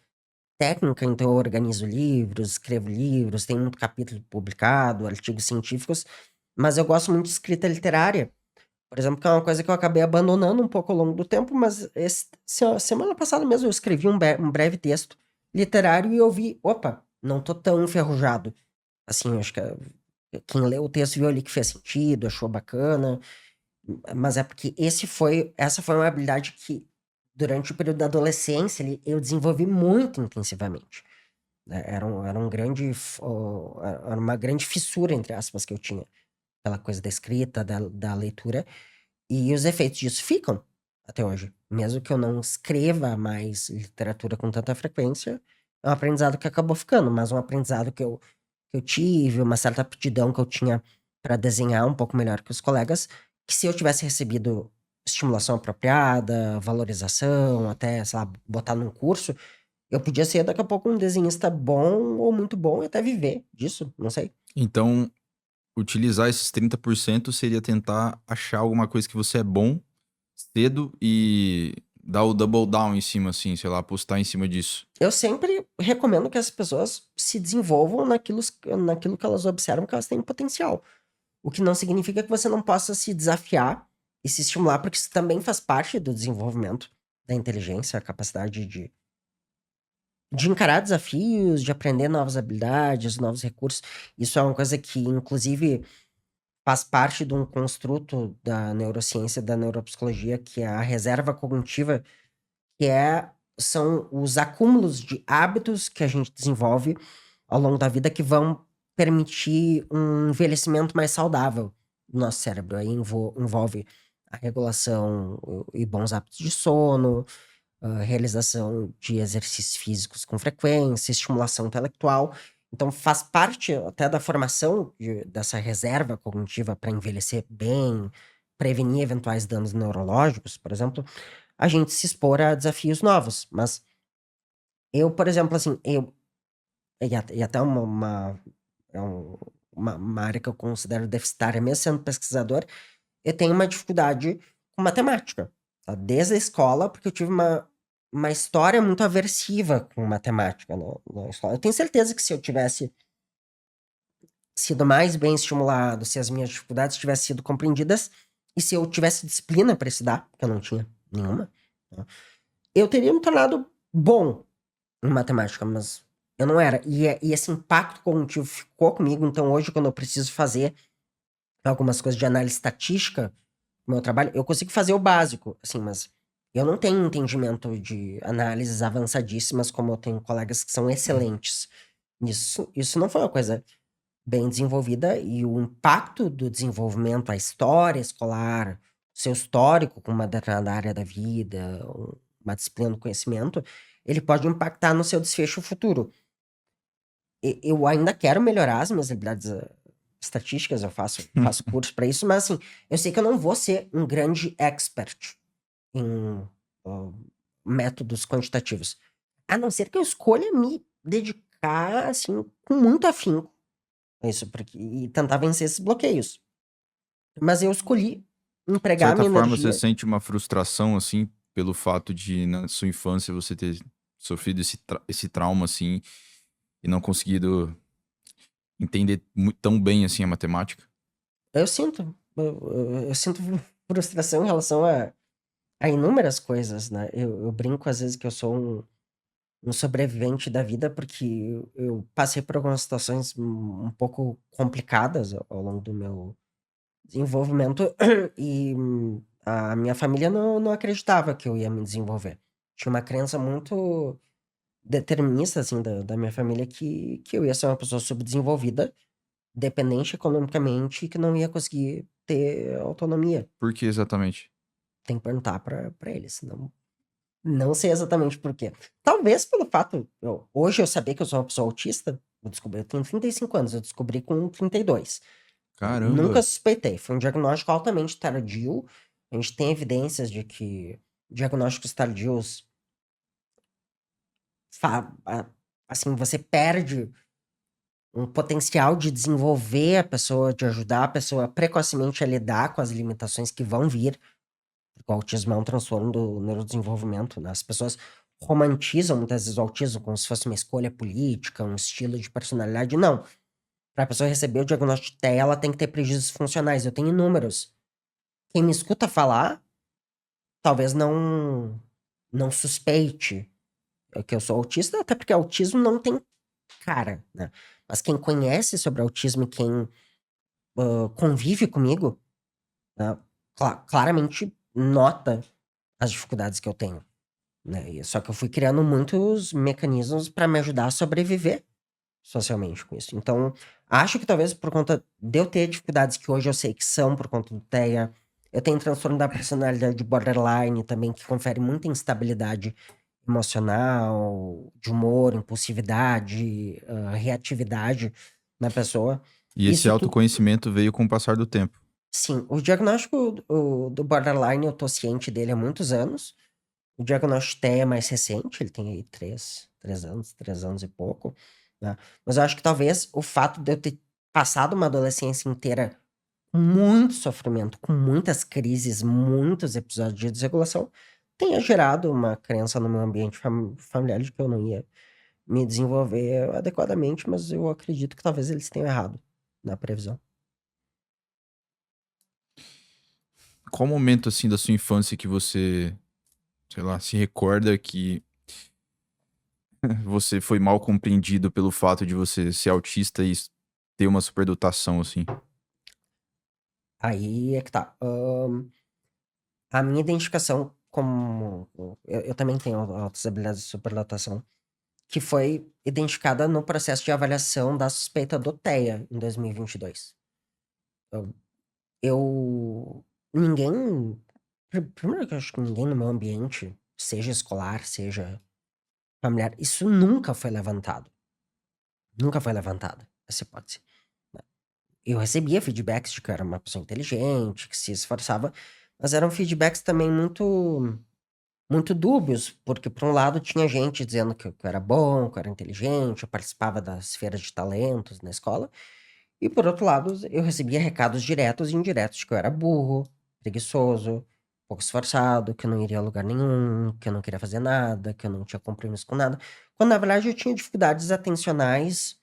técnica, então eu organizo livros, escrevo livros, tem muito capítulo publicado, artigos científicos, mas eu gosto muito de escrita literária. Por exemplo, que é uma coisa que eu acabei abandonando um pouco ao longo do tempo, mas semana passada mesmo eu escrevi um breve texto literário e eu vi, opa, não tô tão enferrujado. Assim, eu acho que quem leu o texto viu ali que fez sentido, achou bacana, mas é porque essa foi uma habilidade que, durante o período da adolescência, eu desenvolvi muito intensivamente, né? Era um grande, era uma grande fissura, entre aspas, que eu tinha pela coisa da escrita, da leitura, e os efeitos disso ficam até hoje. Mesmo que eu não escreva mais literatura com tanta frequência, é um aprendizado que acabou ficando, mas um aprendizado que eu tive, uma certa aptidão que eu tinha para desenhar um pouco melhor que os colegas, que se eu tivesse recebido estimulação apropriada, valorização, até, sei lá, botar num curso, eu podia ser daqui a pouco um desenhista bom ou muito bom e até viver disso, não sei. Então, utilizar esses 30% seria tentar achar alguma coisa que você é bom cedo e dar o double down em cima, assim, sei lá, apostar em cima disso. Eu sempre recomendo que as pessoas se desenvolvam naquilo que elas observam que elas têm potencial. O que não significa que você não possa se desafiar e se estimular, porque isso também faz parte do desenvolvimento da inteligência, a capacidade de encarar desafios, de aprender novas habilidades, novos recursos. Isso é uma coisa que, inclusive, faz parte de um construto da neurociência, da neuropsicologia, que é a reserva cognitiva, que é são os acúmulos de hábitos que a gente desenvolve ao longo da vida que vão permitir um envelhecimento mais saudável do nosso cérebro. Aí envolve a regulação e bons hábitos de sono, a realização de exercícios físicos com frequência, estimulação intelectual. Então, faz parte até da formação dessa reserva cognitiva para envelhecer bem, prevenir eventuais danos neurológicos, por exemplo, a gente se expor a desafios novos. Mas eu, por exemplo, assim, e até é uma área que eu considero deficitária, mesmo sendo pesquisador, eu tenho uma dificuldade com matemática, tá? Desde a escola, porque eu tive uma história muito aversiva com matemática na escola. Eu tenho certeza que se eu tivesse sido mais bem estimulado, se as minhas dificuldades tivessem sido compreendidas, e se eu tivesse disciplina para estudar, que eu não tinha nenhuma, tá? Eu teria me tornado bom em matemática, mas eu não era. E esse impacto cognitivo ficou comigo, então hoje, quando eu preciso fazer algumas coisas de análise estatística no meu trabalho, eu consigo fazer o básico, assim, mas eu não tenho entendimento de análises avançadíssimas como eu tenho colegas que são excelentes nisso. Isso não foi uma coisa bem desenvolvida e o impacto do desenvolvimento, a história escolar, seu histórico com uma determinada área da vida, uma disciplina do conhecimento, ele pode impactar no seu desfecho futuro. Eu ainda quero melhorar as minhas habilidades estatísticas, eu faço curso para isso, mas assim, eu sei que eu não vou ser um grande expert em métodos quantitativos. A não ser que eu escolha me dedicar, assim, com muito afinco a isso, e tentar vencer esses bloqueios. Mas eu escolhi De empregar a certa minha forma, você energia. sente uma frustração, assim, pelo fato de, na sua infância, você ter sofrido esse trauma, assim, e não conseguido entender tão bem, assim, a matemática? Eu sinto. Eu sinto frustração em relação a inúmeras coisas, né? Eu brinco às vezes que eu sou um sobrevivente da vida porque eu passei por algumas situações um pouco complicadas ao longo do meu desenvolvimento e a minha família não acreditava que eu ia me desenvolver. Tinha uma crença muito determinista, assim, da minha família que eu ia ser uma pessoa subdesenvolvida, dependente economicamente e que não ia conseguir ter autonomia. Por que exatamente? Tem que perguntar pra eles, não sei exatamente por quê. Talvez pelo fato, hoje eu saber que eu sou uma pessoa autista, eu tenho 35 anos, eu descobri com 32. Nunca Caramba! suspeitei, foi um diagnóstico altamente tardio. A gente tem evidências de que diagnósticos tardios, assim, você perde um potencial de desenvolver a pessoa, de ajudar a pessoa precocemente a lidar com as limitações que vão vir. Porque o autismo é um transtorno do neurodesenvolvimento, né? As pessoas romantizam muitas vezes o autismo como se fosse uma escolha política, um estilo de personalidade. Não. Para a pessoa receber o diagnóstico de TEA, ela tem que ter prejuízos funcionais. Eu tenho inúmeros. Quem me escuta falar, talvez não suspeite que eu sou autista, até porque autismo não tem cara, né? Mas quem conhece sobre autismo e quem convive comigo, né, claramente nota as dificuldades que eu tenho, né? Só que eu fui criando muitos mecanismos para me ajudar a sobreviver socialmente com isso. Então, acho que talvez por conta de eu ter dificuldades que hoje eu sei que são por conta do TEA, eu tenho transtorno da personalidade borderline também, que confere muita instabilidade emocional, de humor, impulsividade, reatividade na pessoa. E esse Isso tudo. autoconhecimento veio com o passar do tempo. Sim, o diagnóstico do borderline eu tô ciente dele há muitos anos. O diagnóstico TEA é mais recente, ele tem aí 3 anos e pouco, né? Mas eu acho que talvez o fato de eu ter passado uma adolescência inteira com muito sofrimento, com muitas crises, muitos episódios de desregulação, tenha gerado uma crença no meu ambiente familiar de que eu não ia me desenvolver adequadamente, mas eu acredito que talvez eles tenham errado na previsão. Qual momento, assim, da sua infância que você, sei lá, se recorda que você foi mal compreendido pelo fato de você ser autista e ter uma superdotação, assim? Aí é que tá. A minha identificação como eu também tenho altas habilidades de superlotação, que foi identificada no processo de avaliação da suspeita do TEA em 2022. Ninguém. Primeiro que eu acho que ninguém no meu ambiente, seja escolar, seja familiar, isso nunca foi levantado. Nunca foi levantada essa hipótese. Né? Eu recebia feedbacks de que eu era uma pessoa inteligente, que se esforçava, mas eram feedbacks também muito dúbios, porque por um lado tinha gente dizendo que eu era bom, que eu era inteligente, eu participava das feiras de talentos na escola, e por outro lado eu recebia recados diretos e indiretos de que eu era burro, preguiçoso, pouco esforçado, que eu não iria a lugar nenhum, que eu não queria fazer nada, que eu não tinha compromisso com nada, quando na verdade eu tinha dificuldades atencionais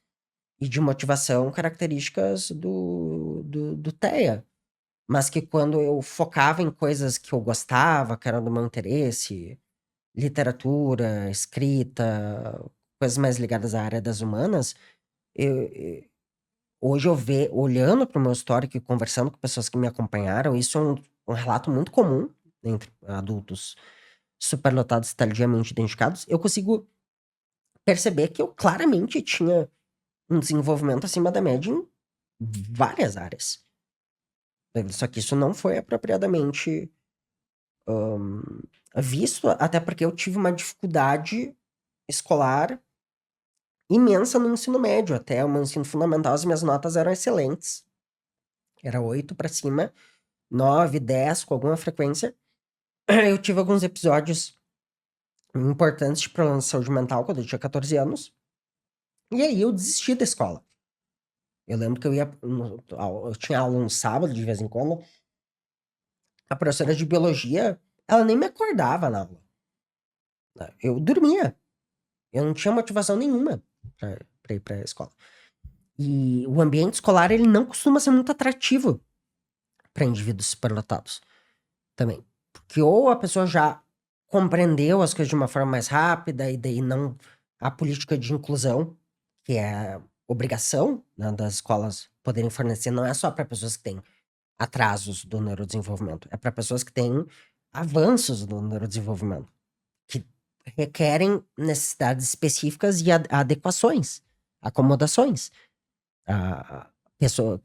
e de motivação características do TEA. Mas que quando eu focava em coisas que eu gostava, que eram do meu interesse, literatura, escrita, coisas mais ligadas à área das humanas, hoje olhando para o meu histórico e conversando com pessoas que me acompanharam, isso é um relato muito comum entre adultos superlotados e tardiamente identificados, eu consigo perceber que eu claramente tinha um desenvolvimento acima da média em várias áreas. Só que isso não foi apropriadamente visto, até porque eu tive uma dificuldade escolar imensa no ensino médio. Até o meu ensino fundamental, as minhas notas eram excelentes. Era 8 para cima, 9, 10, com alguma frequência. Eu tive alguns episódios importantes de problema de saúde mental quando eu tinha 14 anos. E aí eu desisti da escola. Eu lembro que eu tinha aula no sábado, de vez em quando. A professora de biologia, ela nem me acordava na aula. Eu dormia. Eu não tinha motivação nenhuma pra ir pra escola. E o ambiente escolar, ele não costuma ser muito atrativo para indivíduos superlotados também. Porque ou a pessoa já compreendeu as coisas de uma forma mais rápida, e daí não. A política de inclusão, que é a obrigação, né, das escolas poderem fornecer, não é só para pessoas que têm atrasos do neurodesenvolvimento, é para pessoas que têm avanços do neurodesenvolvimento, que requerem necessidades específicas e adequações, acomodações.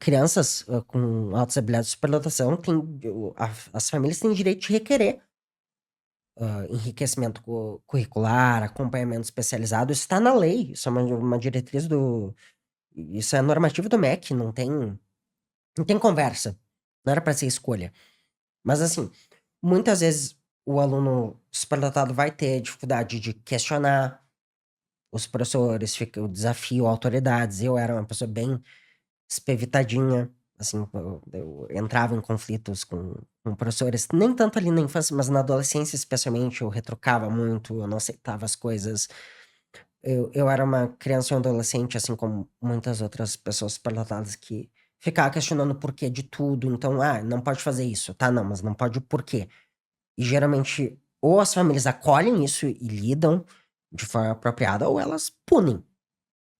Crianças com altas habilidades de superlotação, as famílias têm direito de requerer enriquecimento curricular, acompanhamento especializado. Isso está na lei, isso é uma diretriz isso é normativa do MEC, não tem conversa. Não era para ser escolha. Mas assim, muitas vezes o aluno superdotado vai ter dificuldade de questionar os professores, o desafio, autoridades. Eu era uma pessoa bem espevitadinha, assim, eu entrava em conflitos com professores, nem tanto ali na infância, mas na adolescência especialmente, eu retrucava muito, eu não aceitava as coisas. Eu era uma criança e um adolescente, assim como muitas outras pessoas superdotadas, que ficava questionando o porquê de tudo. Então, não pode fazer isso. Tá, não, mas não pode o porquê. E geralmente, ou as famílias acolhem isso e lidam de forma apropriada, ou elas punem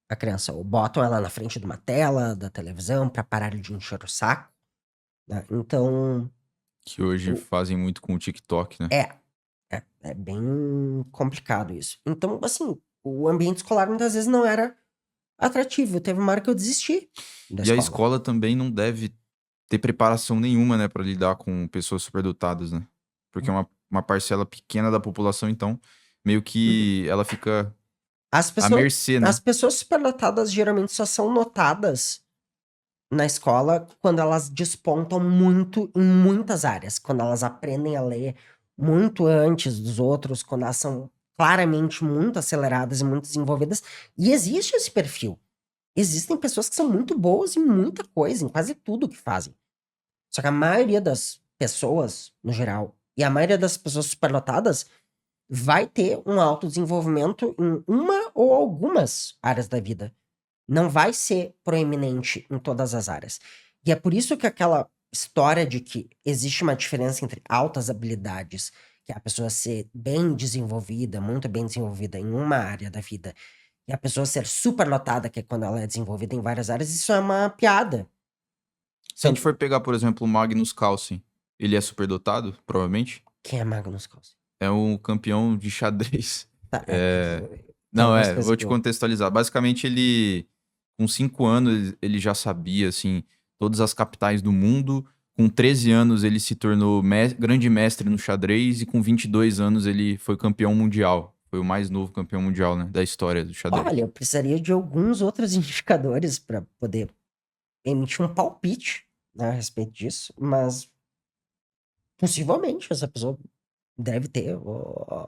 a criança, ou botam ela na frente de uma tela, da televisão, pra parar de encher o saco, né? Então, Que hoje fazem muito com o TikTok, né? é bem complicado isso. Então, assim, o ambiente escolar muitas vezes não era atrativo. Teve uma hora que eu desisti da E a escola. escola também não deve ter preparação nenhuma, né, pra lidar com pessoas superdotadas, né? Porque é uma parcela pequena da população, então meio que ela fica à mercê, né? As pessoas superdotadas geralmente só são notadas na escola quando elas despontam muito em muitas áreas, quando elas aprendem a ler muito antes dos outros, quando elas são claramente muito aceleradas e muito desenvolvidas. E existe esse perfil. Existem pessoas que são muito boas em muita coisa, em quase tudo que fazem. Só que a maioria das pessoas, no geral, e a maioria das pessoas superdotadas vai ter um autodesenvolvimento em uma ou algumas áreas da vida. Não vai ser proeminente em todas as áreas. E é por isso que aquela história de que existe uma diferença entre altas habilidades, que é a pessoa ser bem desenvolvida, muito bem desenvolvida em uma área da vida, e a pessoa ser superlotada, que é quando ela é desenvolvida em várias áreas, isso é uma piada. Se a gente for pegar, por exemplo, o Magnus Carlsen, ele é superdotado, provavelmente? Quem é Magnus Carlsen? É um campeão de xadrez. Tá, Não, algumas coisas vou que te contextualizar. Basicamente, ele, com 5 anos, ele já sabia, assim, todas as capitais do mundo. Com 13 anos, ele se tornou grande mestre no xadrez. E com 22 anos, ele foi campeão mundial. Foi o mais novo campeão mundial, né, da história do xadrez. Olha, eu precisaria de alguns outros indicadores para poder emitir um palpite, né, a respeito disso, mas possivelmente essa pessoa deve ter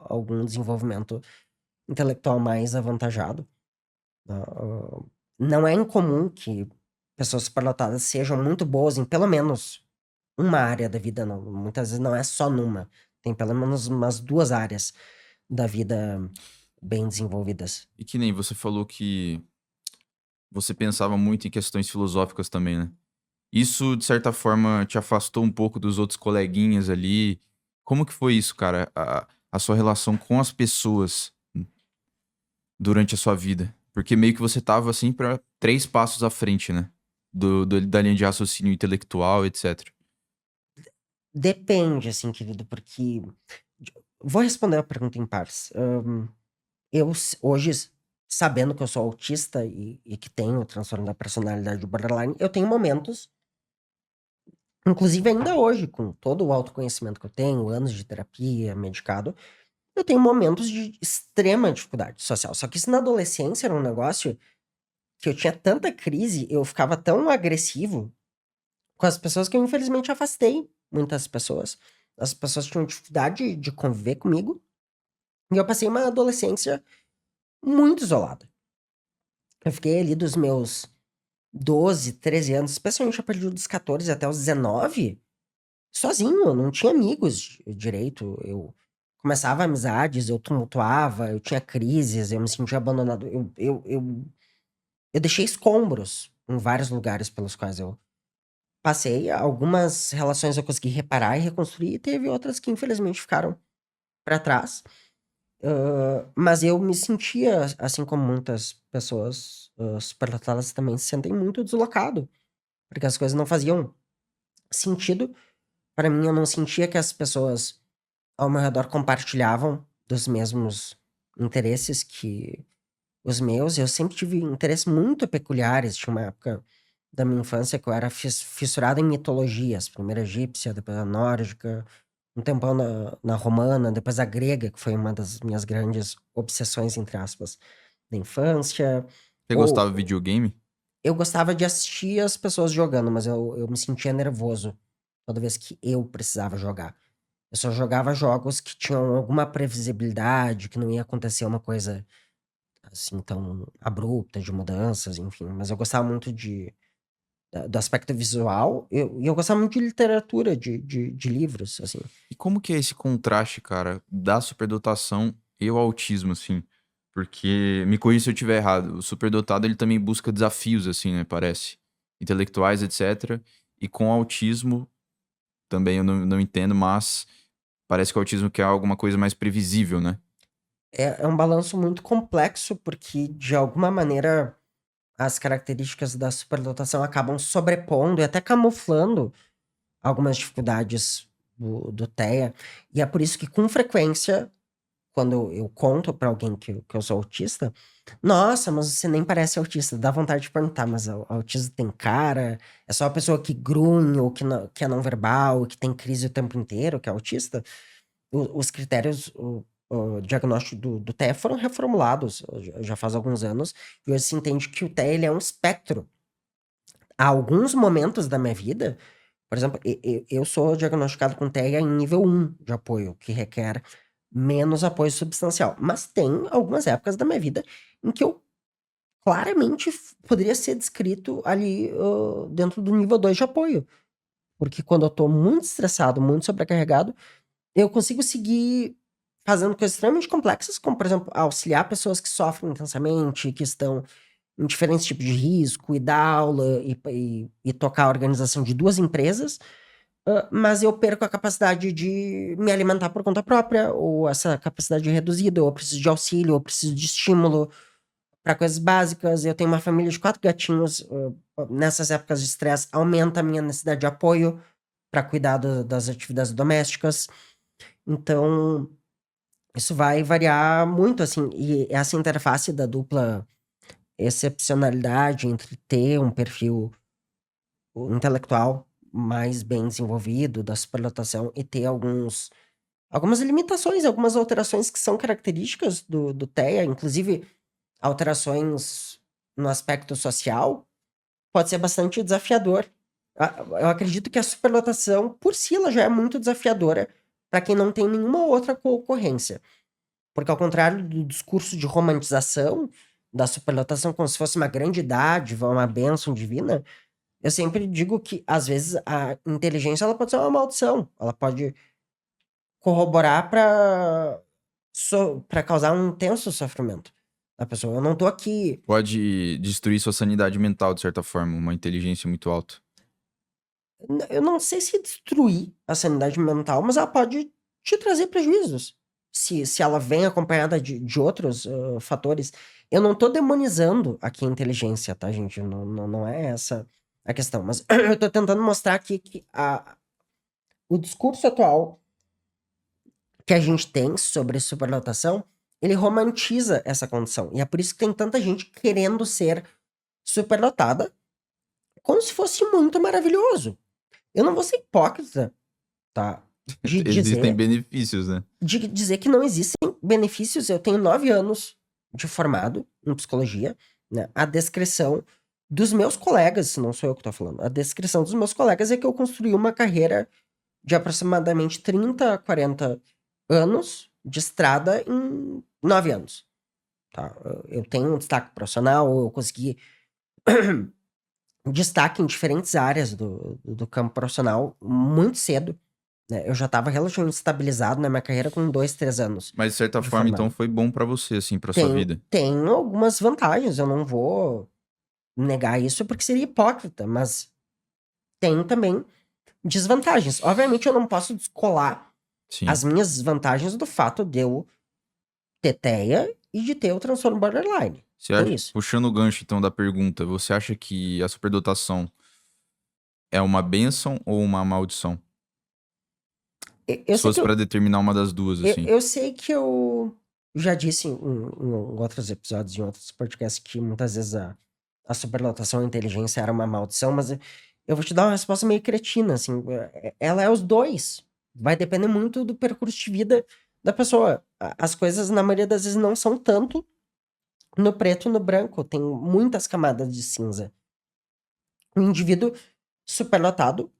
algum desenvolvimento intelectual mais avantajado. Não é incomum que pessoas superdotadas sejam muito boas em pelo menos uma área da vida, não. Muitas vezes não é só numa. Tem pelo menos umas 2 áreas da vida bem desenvolvidas. E que nem você falou que você pensava muito em questões filosóficas também, né? Isso, de certa forma, te afastou um pouco dos outros coleguinhas ali. Como que foi isso, cara? A sua relação com as pessoas durante a sua vida? Porque meio que você tava, assim, pra 3 passos à frente, né? Da linha de raciocínio intelectual, etc. Depende, assim, querido, porque... Vou responder a pergunta em partes. Hoje, sabendo que eu sou autista e que tenho transtorno da personalidade borderline, eu tenho momentos, inclusive ainda hoje, com todo o autoconhecimento que eu tenho, anos de terapia, medicado, eu tenho momentos de extrema dificuldade social. Só que isso na adolescência era um negócio que eu tinha tanta crise, eu ficava tão agressivo com as pessoas que eu infelizmente afastei muitas pessoas. As pessoas tinham dificuldade de conviver comigo. E eu passei uma adolescência muito isolada. Eu fiquei ali dos meus 12, 13 anos, especialmente a partir dos 14 até os 19, sozinho. Eu não tinha amigos direito. Eu começava amizades, eu tumultuava, eu tinha crises, eu me sentia abandonado. Eu deixei escombros em vários lugares pelos quais eu passei. Algumas relações eu consegui reparar e reconstruir, e teve outras que infelizmente ficaram pra trás. Mas eu me sentia, assim como muitas pessoas superdotadas também se sentem, muito deslocado, porque as coisas não faziam sentido. Pra mim, eu não sentia que as pessoas ao meu redor compartilhavam dos mesmos interesses que os meus. Eu sempre tive interesses muito peculiares. Tinha uma época da minha infância que eu era fissurado em mitologias. Primeiro a egípcia, depois a nórdica, um tempão na romana, depois a grega, que foi uma das minhas grandes obsessões, entre aspas, da infância. Você gostava de Ou videogame? eu gostava de assistir as pessoas jogando, mas eu me sentia nervoso toda vez que eu precisava jogar. Eu só jogava jogos que tinham alguma previsibilidade, que não ia acontecer uma coisa assim tão abrupta de mudanças, enfim. Mas eu gostava muito do aspecto visual, e eu gostava muito de literatura, de livros, assim. E como que é esse contraste, cara, da superdotação e o autismo, assim? Porque, me corrija se eu estiver errado, o superdotado ele também busca desafios, assim, né, parece. Intelectuais, etc. E com o autismo, também eu não entendo, mas parece que o autismo quer alguma coisa mais previsível, né? É um balanço muito complexo, porque de alguma maneira as características da superdotação acabam sobrepondo e até camuflando algumas dificuldades do TEA. E é por isso que, com frequência, quando eu conto pra alguém que eu sou autista, nossa, mas você nem parece autista. Dá vontade de perguntar, mas o autismo tem cara? É só a pessoa que grunhe ou que é não verbal, que tem crise o tempo inteiro, que é autista? Os critérios, o diagnóstico do TEA foram reformulados já faz alguns anos, e hoje se entende que o TEA ele é um espectro. Há alguns momentos da minha vida, por exemplo, eu sou diagnosticado com TEA em nível 1 de apoio, que requer menos apoio substancial. Mas tem algumas épocas da minha vida em que eu claramente poderia ser descrito ali dentro do nível 2 de apoio. Porque quando eu tô muito estressado, muito sobrecarregado, eu consigo seguir fazendo coisas extremamente complexas, como, por exemplo, auxiliar pessoas que sofrem intensamente, que estão em diferentes tipos de risco, e dar aula e tocar a organização de 2 empresas, mas eu perco a capacidade de me alimentar por conta própria, ou essa capacidade reduzida, ou eu preciso de auxílio, ou eu preciso de estímulo para coisas básicas. Eu tenho uma família de 4 gatinhos, nessas épocas de estresse aumenta a minha necessidade de apoio para cuidar das atividades domésticas. Então, isso vai variar muito, assim, e essa interface da dupla excepcionalidade entre ter um perfil intelectual mais bem desenvolvido da superlotação e ter algumas limitações, algumas alterações que são características do TEA, inclusive alterações no aspecto social, pode ser bastante desafiador. Eu acredito que a superlotação, por si, ela já é muito desafiadora para quem não tem nenhuma outra concorrência. Porque ao contrário do discurso de romantização da superlotação como se fosse uma grande dádiva, uma bênção divina, eu sempre digo que, às vezes, a inteligência ela pode ser uma maldição. Ela pode corroborar para causar um intenso sofrimento da pessoa. Eu não tô aqui. Pode destruir sua sanidade mental, de certa forma, uma inteligência muito alta. Eu não sei se destruir a sanidade mental, mas ela pode te trazer prejuízos. Se ela vem acompanhada de outros fatores. Eu não tô demonizando aqui a inteligência, tá, gente? Não é essa a questão. Mas eu tô tentando mostrar aqui que o discurso atual que a gente tem sobre superlotação, ele romantiza essa condição. E é por isso que tem tanta gente querendo ser superlotada como se fosse muito maravilhoso. Eu não vou ser hipócrita, tá? De Existem dizer, benefícios, né? de dizer que não existem benefícios. Eu tenho 9 anos de formado em psicologia, né? A descrição dos meus colegas, não sou eu que tô falando, a descrição dos meus colegas é que eu construí uma carreira de aproximadamente 30 a 40 anos de estrada em 9 anos. Tá? Eu tenho um destaque profissional, eu consegui destaque em diferentes áreas do campo profissional muito cedo. Né? Eu já estava relativamente estabilizado na minha carreira com 2, 3 anos. Mas, de certa de forma, formado. então, foi bom pra você, assim, pra sua vida. Tem algumas vantagens, eu não vou negar isso porque seria hipócrita, mas tem também desvantagens. Obviamente eu não posso descolar Sim. as minhas vantagens do fato de eu ter TEA e de ter o transtorno borderline. Você Por acha, isso. puxando o gancho, então, da pergunta, você acha que a superdotação é uma bênção ou uma maldição? Eu Se sei fosse que pra determinar uma das duas, assim. eu sei que eu já disse em outros episódios, em outros podcasts, que muitas vezes a superlotação e a inteligência era uma maldição, mas eu vou te dar uma resposta meio cretina, assim. Ela é os dois. Vai depender muito do percurso de vida da pessoa. As coisas, na maioria das vezes, não são tanto no preto e no branco. Tem muitas camadas de cinza. O indivíduo superlotado,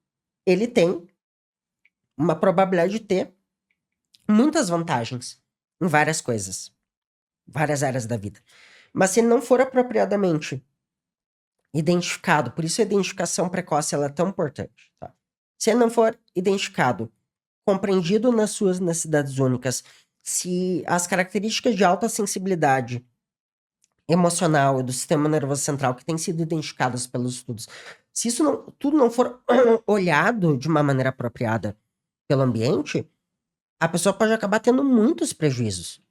ele tem uma probabilidade de ter muitas vantagens em várias coisas, várias áreas da vida. Mas se ele não for apropriadamente identificado, por isso a identificação precoce ela é tão importante, tá? Se ele não for identificado, compreendido nas suas necessidades únicas, se as características de alta sensibilidade emocional e do sistema nervoso central que têm sido identificadas pelos estudos, se isso tudo não for olhado de uma maneira apropriada pelo ambiente, a pessoa pode acabar tendo muitos prejuízos.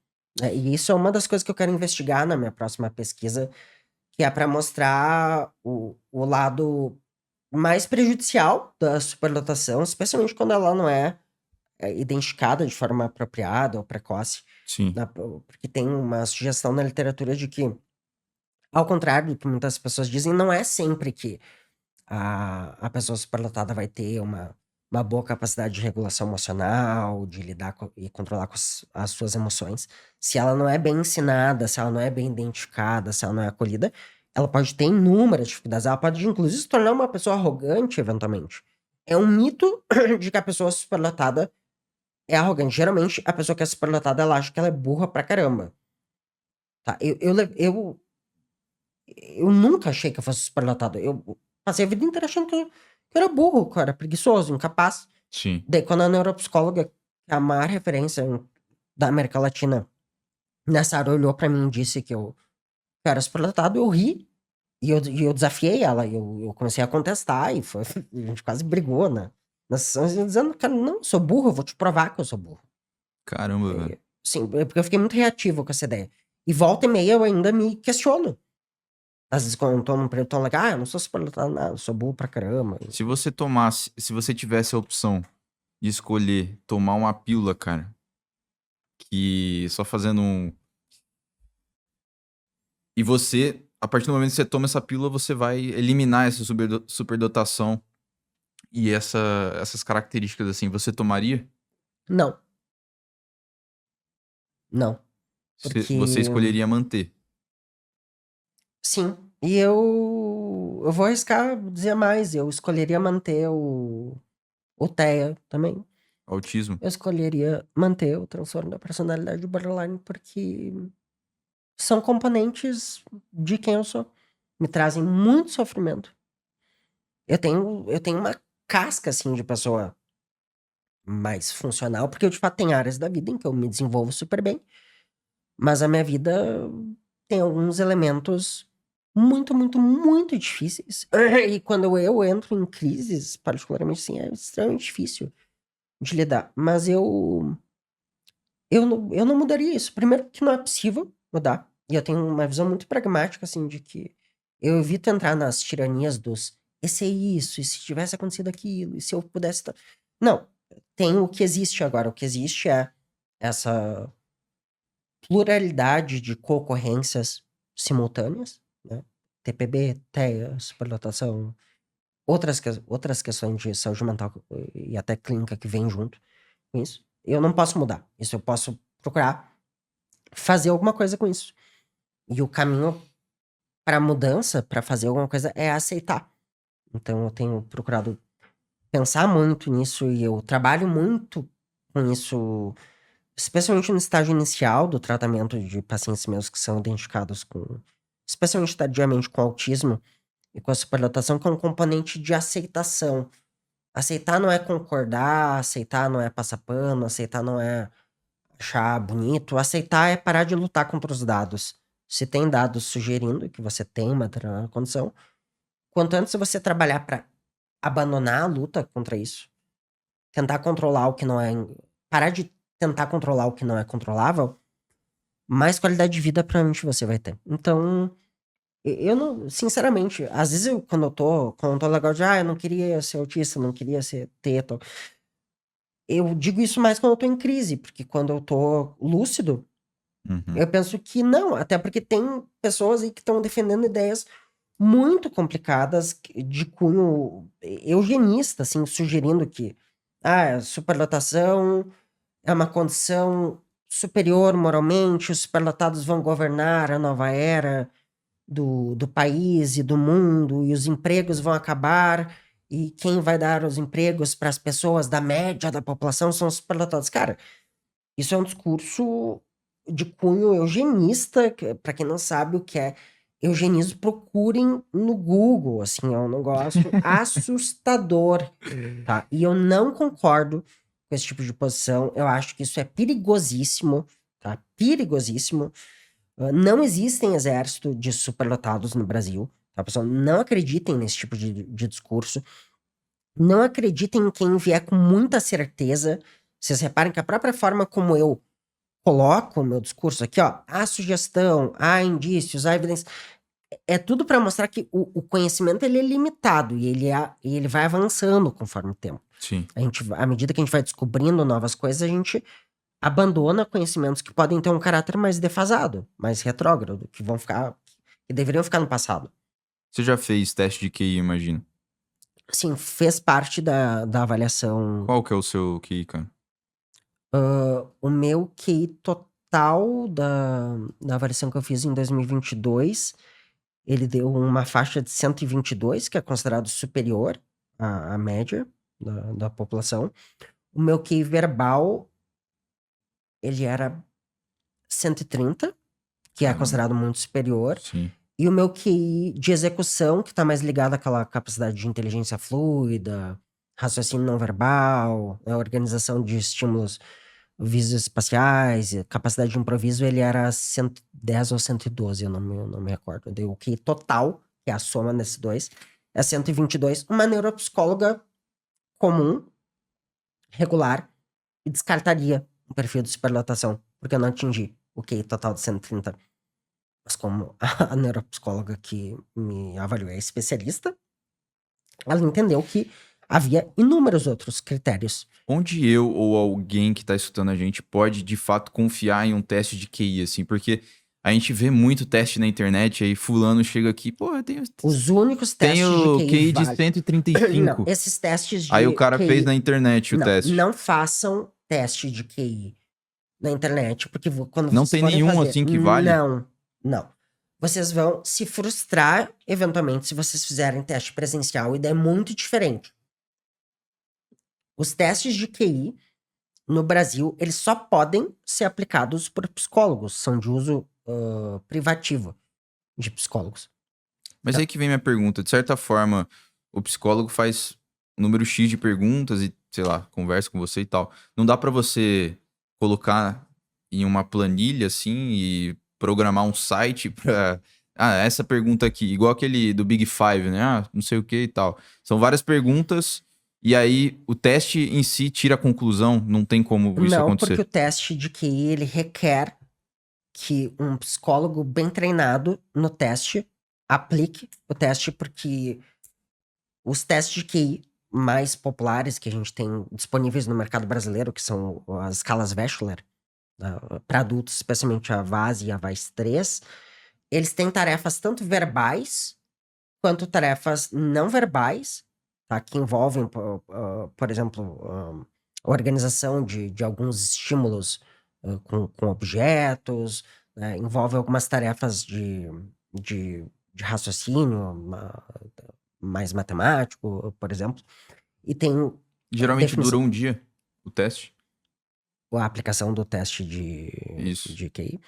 E isso é uma das coisas que eu quero investigar na minha próxima pesquisa, que é para mostrar o lado mais prejudicial da superlotação, especialmente quando ela não é identificada de forma apropriada ou precoce. Sim. Porque tem uma sugestão na literatura de que, ao contrário do que muitas pessoas dizem, não é sempre que a pessoa superlotada vai ter uma boa capacidade de regulação emocional, de lidar e controlar com as suas emoções. Se ela não é bem ensinada, se ela não é bem identificada, se ela não é acolhida, ela pode ter inúmeras dificuldades. Ela pode, inclusive, se tornar uma pessoa arrogante, eventualmente. É um mito de que a pessoa superlotada é arrogante. Geralmente, a pessoa que é superlotada, ela acha que ela é burra pra caramba. Tá? Eu nunca achei que eu fosse superlotado. Eu passei a vida inteira achando que eu era burro, que eu era preguiçoso, incapaz. Sim. Daí, quando a neuropsicóloga, que é a maior referência da América Latina nessa área, olhou pra mim e disse que eu era superlotado, eu ri. E eu desafiei ela. Eu comecei a contestar e a gente quase brigou, né? Nas sessões, dizendo, cara, não, eu sou burro, eu vou te provar que eu sou burro. Caramba, velho. Sim, porque eu fiquei muito reativo com essa ideia. E volta e meia eu ainda me questiono. Às vezes quando eu tô num período tão legal, eu não sou superlotado nada, eu sou burro pra caramba. Se você tivesse a opção de escolher tomar uma pílula, cara, que só fazendo um. E você, a partir do momento que você toma essa pílula, você vai eliminar essa superdotação e essas características assim. Você tomaria? Não, não. Você Porque, escolheria manter. sim. E eu vou arriscar dizer mais. Eu escolheria manter o TEA também. Autismo. Eu escolheria manter o transtorno da personalidade borderline porque são componentes de quem eu sou. Me trazem muito sofrimento. Eu tenho uma casca, assim, de pessoa mais funcional, porque eu, de fato, tenho áreas da vida em que eu me desenvolvo super bem, mas a minha vida tem alguns elementos muito, muito, muito difíceis. E quando eu entro em crises, particularmente, assim, é extremamente difícil de lidar. Mas eu não mudaria isso. Primeiro que não é possível mudar. E eu tenho uma visão muito pragmática, assim, de que eu evito entrar nas tiranias dos esse é isso, e se tivesse acontecido aquilo, e se eu pudesse. Não, tem o que existe agora. O que existe é essa pluralidade de concorrências simultâneas, né? TPB, TEA, superlotação, outras questões de saúde mental e até clínica que vem junto com isso. Eu não posso mudar. Isso eu posso procurar fazer alguma coisa com isso. E o caminho para mudança, para fazer alguma coisa, é aceitar. Então eu tenho procurado pensar muito nisso e eu trabalho muito com isso, especialmente no estágio inicial do tratamento de pacientes meus que são identificados com, especialmente tardivamente com autismo e com a superdotação, que é um componente de aceitação. Aceitar não é concordar, aceitar não é passar pano, aceitar não é achar bonito. Aceitar é parar de lutar contra os dados. Se tem dados sugerindo que você tem uma determinada condição, quanto antes você trabalhar para abandonar a luta contra isso, tentar controlar o que não é. Parar de tentar controlar o que não é controlável, mais qualidade de vida provavelmente você vai ter. Então, eu não. Sinceramente, às vezes quando eu tô legal de, eu não queria ser autista, não queria ser teto. Eu digo isso mais quando eu tô em crise, porque quando eu tô lúcido, Uhum. eu penso que não, até porque tem pessoas aí que estão defendendo ideias muito complicadas de cunho eugenista, assim, sugerindo que a superlotação é uma condição superior moralmente, os superlotados vão governar a nova era do país e do mundo, e os empregos vão acabar, e quem vai dar os empregos para as pessoas da média da população são os superlotados. Cara, isso é um discurso de cunho eugenista, para quem não sabe o que é eugenismo, procurem no Google, assim, é um negócio assustador, tá? E eu não concordo com esse tipo de posição, eu acho que isso é perigosíssimo, tá? Perigosíssimo. Não existem exército de superlotados no Brasil, tá, pessoal? Não acreditem nesse tipo de discurso. Não acreditem em quem vier com muita certeza. Vocês reparem que a própria forma como eu coloco o meu discurso aqui, ó, há sugestão, há indícios, há evidência, é tudo para mostrar que o conhecimento ele é limitado e ele vai avançando conforme o tempo. Sim. À medida que a gente vai descobrindo novas coisas, a gente abandona conhecimentos que podem ter um caráter mais defasado, mais retrógrado, que deveriam ficar no passado. Você já fez teste de QI, imagino. Sim, fez parte da avaliação. Qual que é o seu QI, cara? O meu QI total da avaliação que eu fiz em 2022, ele deu uma faixa de 122, que é considerado superior à média da população. O meu QI verbal, ele era 130, que é Caramba. considerado muito superior. Sim. E o meu QI de execução, que tá mais ligado àquela capacidade de inteligência fluida, raciocínio não verbal, organização de estímulos visoespaciais, capacidade de improviso, ele era 110 ou 112, eu não me recordo. Deu o QI total, que é a soma desses dois, é 122. Uma neuropsicóloga comum, regular, e descartaria o perfil de superlotação, porque eu não atingi o QI total de 130. Mas como a neuropsicóloga que me avaliou é especialista, ela entendeu que Havia inúmeros outros critérios. Onde eu ou alguém que tá escutando a gente pode, de fato, confiar em um teste de QI, assim? Porque a gente vê muito teste na internet, aí fulano chega aqui, pô, eu Os únicos testes de tenho QI QI de válidos. Não, 135. esses testes de Aí o cara QI... fez na internet o teste. Não façam teste de QI na internet, porque quando Não vocês tem forem nenhum fazer... assim que vale? Não. Vocês vão se frustrar, eventualmente, se vocês fizerem teste presencial, e daí é muito diferente. Os testes de QI, no Brasil, eles só podem ser aplicados por psicólogos. São de uso privativo de psicólogos. Mas Tá. aí que vem minha pergunta. De certa forma, o psicólogo faz um número X de perguntas e, sei lá, conversa com você e tal. Não dá pra você colocar em uma planilha, assim, e programar um site pra... Ah, essa pergunta aqui, igual aquele do Big Five, né? Ah, não sei o que e tal. São várias perguntas e aí o teste em si tira a conclusão. Não tem como isso Não, acontecer. porque o teste de QI, ele requer que um psicólogo bem treinado no teste aplique o teste, porque os testes de QI mais populares que a gente tem disponíveis no mercado brasileiro, que são as escalas Wechsler, para adultos, especialmente a VAS e a VAS 3, eles têm tarefas tanto verbais quanto tarefas não verbais, tá? Que envolvem, por exemplo, a organização de alguns estímulos com objetos, né? Envolve algumas tarefas de raciocínio mais matemático, por exemplo. E tem Geralmente dura um dia o teste. a aplicação do teste Isso. de QI.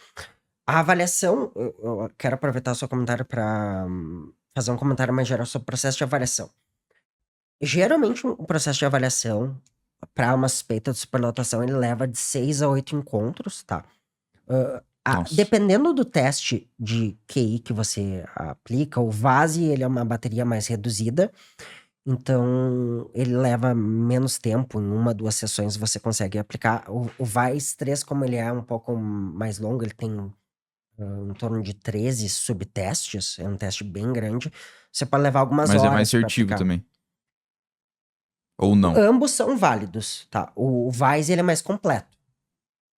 A avaliação, eu quero aproveitar o seu comentário para fazer um comentário mais geral sobre o processo de avaliação. Geralmente, um processo de avaliação para uma suspeita de superlotação, ele leva de 6 a 8 encontros, tá? Nossa. Dependendo do teste de QI que você aplica, o VASE, ele é uma bateria mais reduzida, então ele leva menos tempo, em 1, 2 sessões você consegue aplicar. O VAS 3, como ele é um pouco mais longo, ele tem em torno de 13 subtestes, é um teste bem grande, você pode levar algumas Mas horas é mais pra assertivo aplicar. também. Ou não? Ambos são válidos, tá? O VAS, ele é mais completo.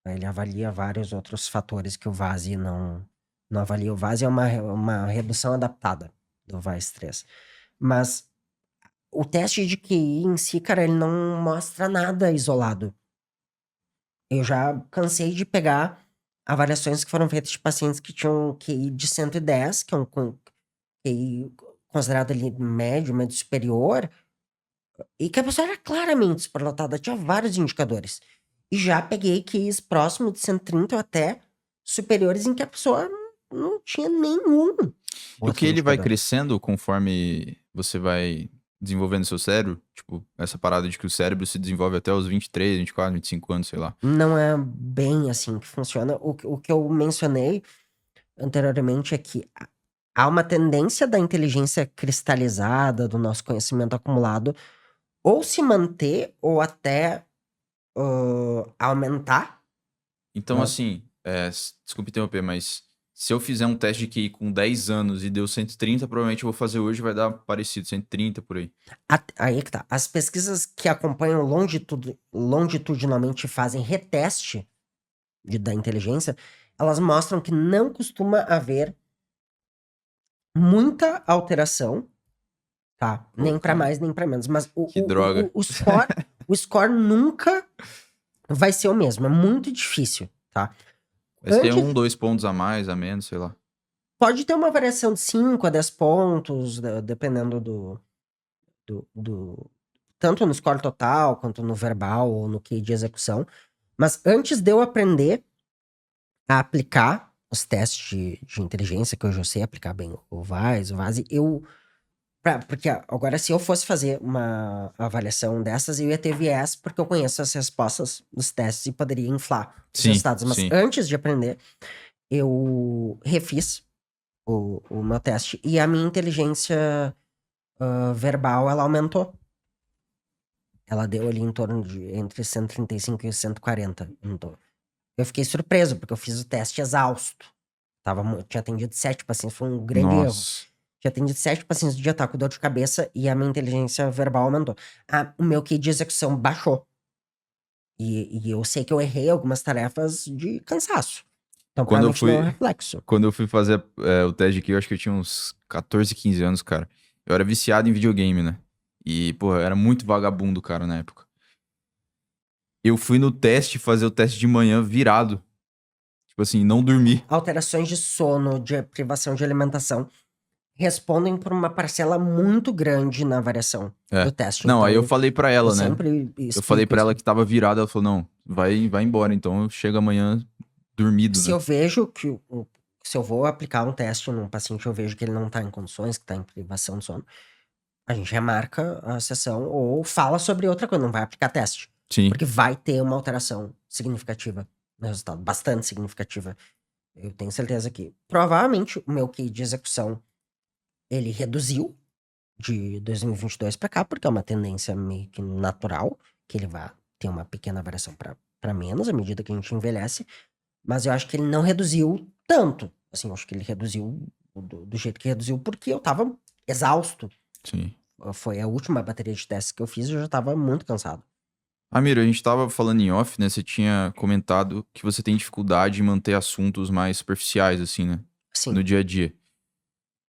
Ele avalia vários outros fatores que o VASE não avalia. O VASE é uma redução adaptada do VAS 3. Mas o teste de QI em si, cara, ele não mostra nada isolado. Eu já cansei de pegar avaliações que foram feitas de pacientes que tinham QI de 110, que é um QI considerado ali médio superior, e que a pessoa era claramente superlotada, tinha vários indicadores. E já peguei QIs próximo de 130 ou até superiores em que a pessoa não tinha nenhum. E o que ele vai crescendo conforme você vai desenvolvendo seu cérebro? Tipo, essa parada de que o cérebro se desenvolve até os 23, 24, 25 anos, sei lá. Não é bem assim que funciona. O que eu mencionei anteriormente é que há uma tendência da inteligência cristalizada, do nosso conhecimento acumulado, ou se manter ou até aumentar. Então, Né? assim, desculpa interromper, mas se eu fizer um teste de QI com 10 anos e deu 130, provavelmente eu vou fazer hoje e vai dar parecido, 130 por aí. Aí que tá. As pesquisas que acompanham longitudinalmente fazem reteste da inteligência, elas mostram que não costuma haver muita alteração, tá? Pô, Nem pra cara, mais, nem pra menos. Mas que droga. o score nunca vai ser o mesmo. É muito difícil, tá? Vai ter 1, 2 pontos a mais, a menos, sei lá. Pode ter uma variação de 5 a 10 pontos, dependendo tanto no score total, quanto no verbal, ou no QI de execução. Mas antes de eu aprender a aplicar os testes de inteligência, que hoje eu sei aplicar bem o VAS, porque agora, se eu fosse fazer uma avaliação dessas, eu ia ter viés, porque eu conheço as respostas dos testes e poderia inflar os resultados. Mas antes de aprender, eu refiz o meu teste e a minha inteligência verbal, ela aumentou. Ela deu ali em torno de entre 135 e 140. Então, eu fiquei surpreso, porque eu fiz o teste exausto. Tinha atendido 7 pacientes, foi um grande erro. Já atendi 7 pacientes do dia com dor de cabeça e a minha inteligência verbal aumentou. O meu QI de execução baixou. E eu sei que eu errei algumas tarefas de cansaço. Então, Quando eu provavelmente não é um fui, reflexo. quando eu fui fazer o teste aqui, eu acho que eu tinha uns 14, 15 anos, cara. Eu era viciado em videogame, né? E, pô, eu era muito vagabundo, cara, na época. Eu fui no teste, fazer o teste de manhã virado. Tipo assim, não dormi. Alterações de sono, de privação de alimentação, respondem por uma parcela muito grande na variação É. do teste. Não, aí eu Então, falei pra eu ela, né? sempre Eu falei explico pra ela isso. que tava virado, ela falou, não, vai embora, então eu chego amanhã dormido, Se né? eu vejo que se eu vou aplicar um teste num paciente, eu vejo que ele não tá em condições, que tá em privação de sono, a gente remarca a sessão ou fala sobre outra coisa, não vai aplicar teste. Sim, Porque vai ter uma alteração significativa no resultado, bastante significativa. Eu tenho certeza que provavelmente o meu QI de execução ele reduziu de 2022 pra cá, porque é uma tendência meio que natural, que ele vai ter uma pequena variação pra menos à medida que a gente envelhece. Mas eu acho que ele não reduziu tanto. Assim, eu acho que ele reduziu do jeito que reduziu, porque eu tava exausto. sim. Foi a última bateria de testes que eu fiz e eu já tava muito cansado. Amiro, a gente tava falando em off, né? Você tinha comentado que você tem dificuldade em manter assuntos mais superficiais, assim, né? Sim. No dia a dia.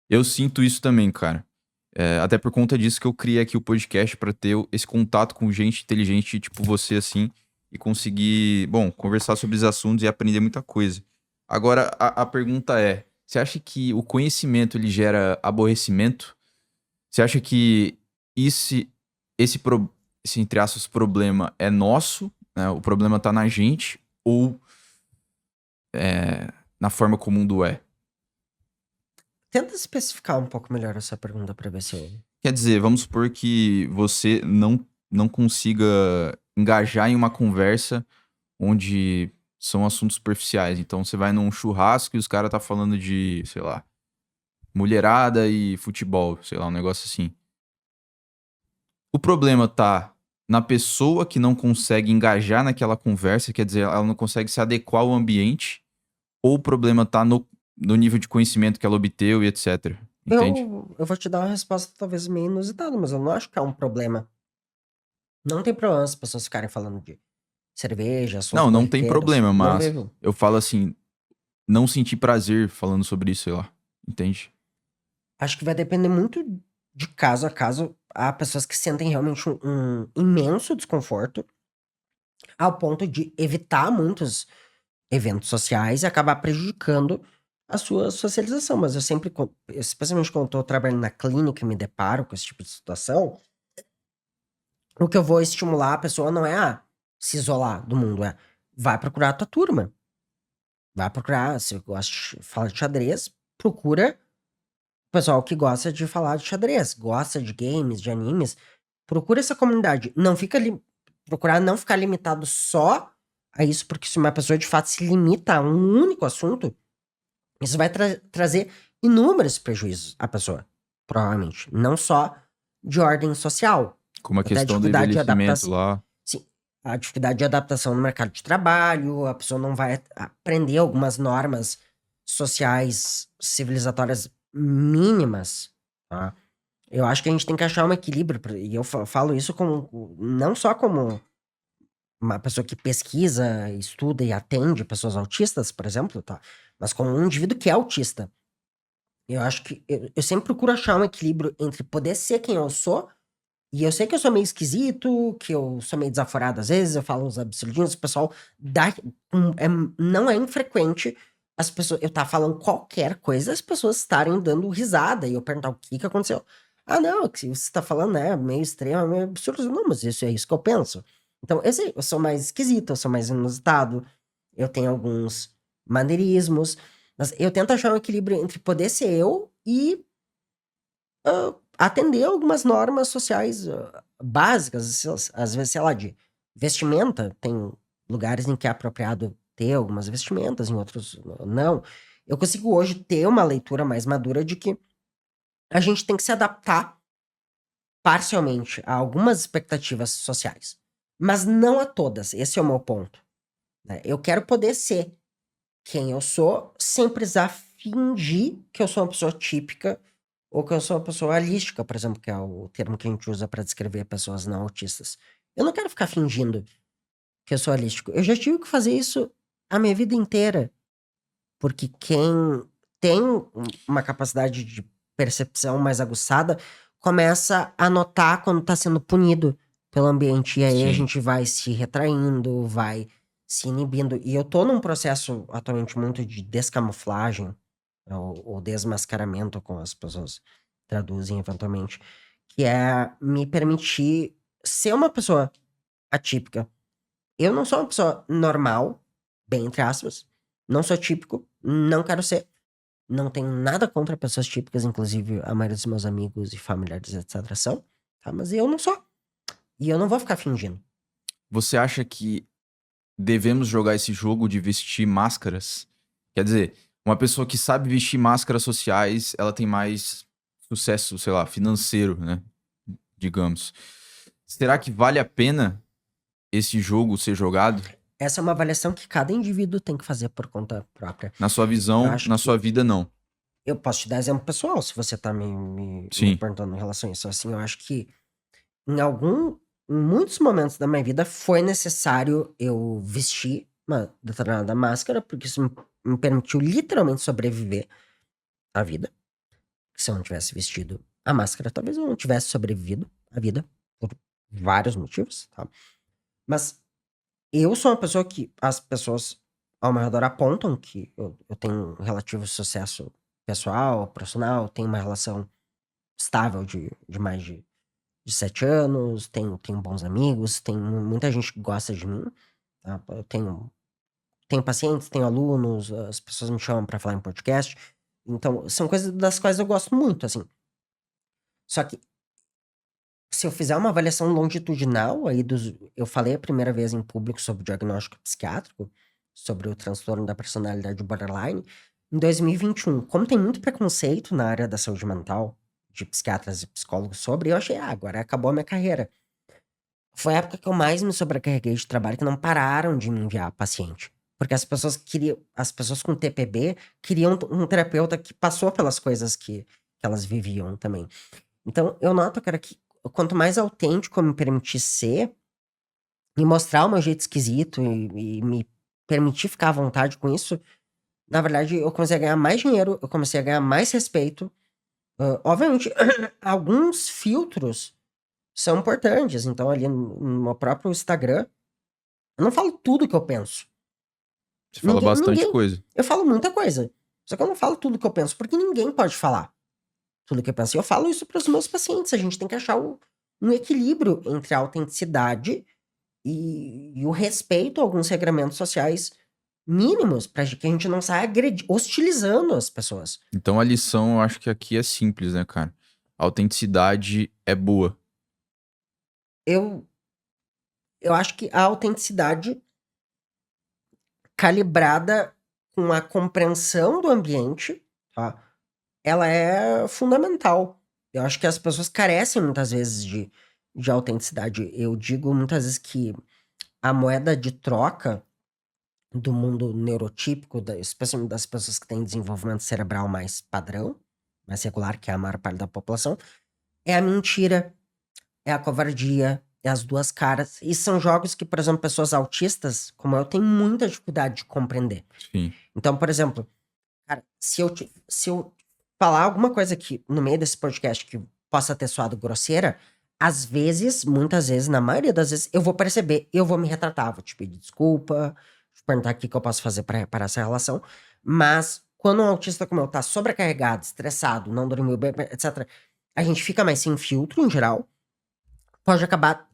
Eu sinto isso também, cara. Até por conta disso que eu criei aqui o podcast pra ter esse contato com gente inteligente, tipo você, assim, e conseguir, bom, conversar sobre os assuntos e aprender muita coisa. Agora, a pergunta é: você acha que o conhecimento ele gera aborrecimento? Você acha que esse, esse entre aspas, problema é nosso, né? O problema tá na gente, ou na forma como o mundo é? Tenta especificar um pouco melhor essa pergunta pra ver se eu. Quer dizer, vamos supor que você não consiga engajar em uma conversa onde são assuntos superficiais. Então você vai num churrasco e os caras tá falando de, sei lá, mulherada e futebol, sei lá, um negócio assim. O problema tá na pessoa que não consegue engajar naquela conversa, quer dizer, ela não consegue se adequar ao ambiente, ou o problema tá no nível de conhecimento que ela obteve, etc. Entende? Eu vou te dar uma resposta talvez meio inusitada, mas eu não acho que é um problema. Não tem problema as pessoas ficarem falando de cerveja, assuntos Não tem corriqueiros. problema, Não mas vejo. eu falo assim, não senti prazer falando sobre isso, sei lá. Entende? Acho que vai depender muito de caso a caso. Há pessoas que sentem realmente um imenso desconforto ao ponto de evitar muitos eventos sociais e acabar prejudicando a sua socialização. Mas eu sempre, especialmente quando eu tô trabalhando na clínica e me deparo com esse tipo de situação, o que eu vou estimular a pessoa não é se isolar do mundo, é vai procurar a tua turma. Vai procurar, se gosta de falar de xadrez, procura o pessoal que gosta de falar de xadrez, gosta de games, de animes, procura essa comunidade. Não fica ali, procurar não ficar limitado só a isso, porque se uma pessoa de fato se limita a um único assunto, isso vai trazer inúmeros prejuízos à pessoa, provavelmente. Não só de ordem social, Como a até questão do dificuldade de envelhecimento adaptação. lá. Sim, a dificuldade de adaptação no mercado de trabalho, a pessoa não vai aprender algumas normas sociais, civilizatórias mínimas, tá? Eu acho que a gente tem que achar um equilíbrio, e eu falo isso como, não só como uma pessoa que pesquisa, estuda e atende pessoas autistas, por exemplo, tá? Mas como um indivíduo que é autista. Eu acho que eu sempre procuro achar um equilíbrio entre poder ser quem eu sou, e eu sei que eu sou meio esquisito, que eu sou meio desaforado às vezes, eu falo uns absurdinhos, o pessoal dá, não é infrequente as pessoas, eu tá falando qualquer coisa, as pessoas estarem dando risada, e eu perguntar o que aconteceu. Ah, não, que você tá falando, né, meio extremo, meio absurdo. Não, mas isso é isso que eu penso. Então, eu sou mais esquisito, eu sou mais inusitado, eu tenho alguns maneirismos, mas eu tento achar um equilíbrio entre poder ser eu e atender algumas normas sociais básicas, às vezes, sei lá, de vestimenta. Tem lugares em que é apropriado ter algumas vestimentas, em outros não. Eu consigo hoje ter uma leitura mais madura de que a gente tem que se adaptar parcialmente a algumas expectativas sociais, mas não a todas. Esse é o meu ponto, né? Eu quero poder ser quem eu sou sem precisar fingir que eu sou uma pessoa típica ou que eu sou uma pessoa holística, por exemplo, que é o termo que a gente usa pra descrever pessoas não autistas. Eu não quero ficar fingindo que eu sou holístico. Eu já tive que fazer isso a minha vida inteira. Porque quem tem uma capacidade de percepção mais aguçada começa a notar quando tá sendo punido pelo ambiente. E aí a Sim. gente vai se retraindo, vai se inibindo. E eu tô num processo atualmente muito de descamuflagem, ou desmascaramento, como as pessoas traduzem eventualmente, que é me permitir ser uma pessoa atípica. Eu não sou uma pessoa normal, bem entre aspas. Não sou típico, não quero ser. Não tenho nada contra pessoas típicas, inclusive a maioria dos meus amigos e familiares, etc. são, tá? Mas eu não sou. E eu não vou ficar fingindo. Você acha que devemos jogar esse jogo de vestir máscaras? Quer dizer, uma pessoa que sabe vestir máscaras sociais, ela tem mais sucesso, sei lá, financeiro, né? Digamos. Será que vale a pena esse jogo ser jogado? Essa é uma avaliação que cada indivíduo tem que fazer por conta própria. Na sua Eu visão, acho na que sua vida, não. eu posso te dar exemplo pessoal, se você tá me Sim. perguntando em relação a isso. Assim, eu acho que em muitos momentos da minha vida foi necessário eu vestir uma determinada máscara, porque isso me permitiu literalmente sobreviver à vida. Se eu não tivesse vestido a máscara, talvez eu não tivesse sobrevivido à vida, por vários motivos, tá? Mas eu sou uma pessoa que as pessoas ao meu redor apontam que eu tenho um relativo sucesso pessoal, profissional, tenho uma relação estável de mais de 7 anos, tenho bons amigos, tem muita gente que gosta de mim, tá? Eu tenho pacientes, tenho alunos, as pessoas me chamam pra falar em podcast. Então, são coisas das quais eu gosto muito, assim. Só que se eu fizer uma avaliação longitudinal aí eu falei a primeira vez em público sobre o diagnóstico psiquiátrico, sobre o transtorno da personalidade borderline, em 2021. Como tem muito preconceito na área da saúde mental, de psiquiatras e psicólogos sobre, eu achei, agora acabou a minha carreira. Foi a época que eu mais me sobrecarreguei de trabalho, que não pararam de me enviar paciente. Porque as pessoas com TPB queriam um terapeuta que passou pelas coisas que elas viviam também. Então, eu noto, cara, que quanto mais autêntico eu me permitir ser e mostrar o meu jeito esquisito e me permitir ficar à vontade com isso, na verdade, eu comecei a ganhar mais dinheiro, eu comecei a ganhar mais respeito. Obviamente, alguns filtros são importantes. Então, ali no meu próprio Instagram, eu não falo tudo que eu penso. Você fala bastante Ninguém. coisa. Eu falo muita coisa. Só que eu não falo tudo que eu penso, porque ninguém pode falar tudo que eu penso. E eu falo isso para os meus pacientes. A gente tem que achar um equilíbrio entre a autenticidade e o respeito a alguns regramentos sociais mínimos, para que a gente não saia hostilizando as pessoas. Então a lição, eu acho que aqui é simples, né, cara? A autenticidade é boa. Eu acho que a autenticidade calibrada com a compreensão do ambiente, tá? Ela é fundamental. Eu acho que as pessoas carecem muitas vezes de autenticidade. Eu digo muitas vezes que a moeda de troca do mundo neurotípico, especialmente das pessoas que têm desenvolvimento cerebral mais padrão, mais regular, que é a maior parte da população, é a mentira, é a covardia, é as duas caras. E são jogos que, por exemplo, pessoas autistas, como eu, têm muita dificuldade de compreender. Sim. Então, por exemplo, cara, se eu falar alguma coisa aqui no meio desse podcast que possa ter soado grosseira, às vezes, muitas vezes, na maioria das vezes, eu vou perceber, eu vou me retratar, vou te pedir desculpa, te perguntar o que eu posso fazer pra reparar essa relação. Mas, quando um autista como eu tá sobrecarregado, estressado, não dormiu bem, etc., a gente fica mais sem filtro, em geral, pode acabar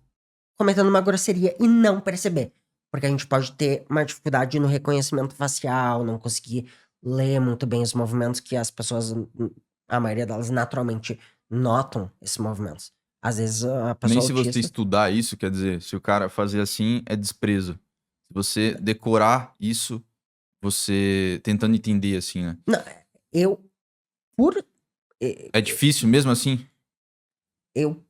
cometendo uma grosseria e não perceber. Porque a gente pode ter uma dificuldade no reconhecimento facial, não conseguir ler muito bem os movimentos que as pessoas, a maioria delas, naturalmente notam esses movimentos. Às vezes a pessoa Nem se você autista... estudar isso, quer dizer, se o cara fazer assim, é desprezo. Se você decorar isso, você tentando entender, assim, né? Não, por É difícil mesmo assim?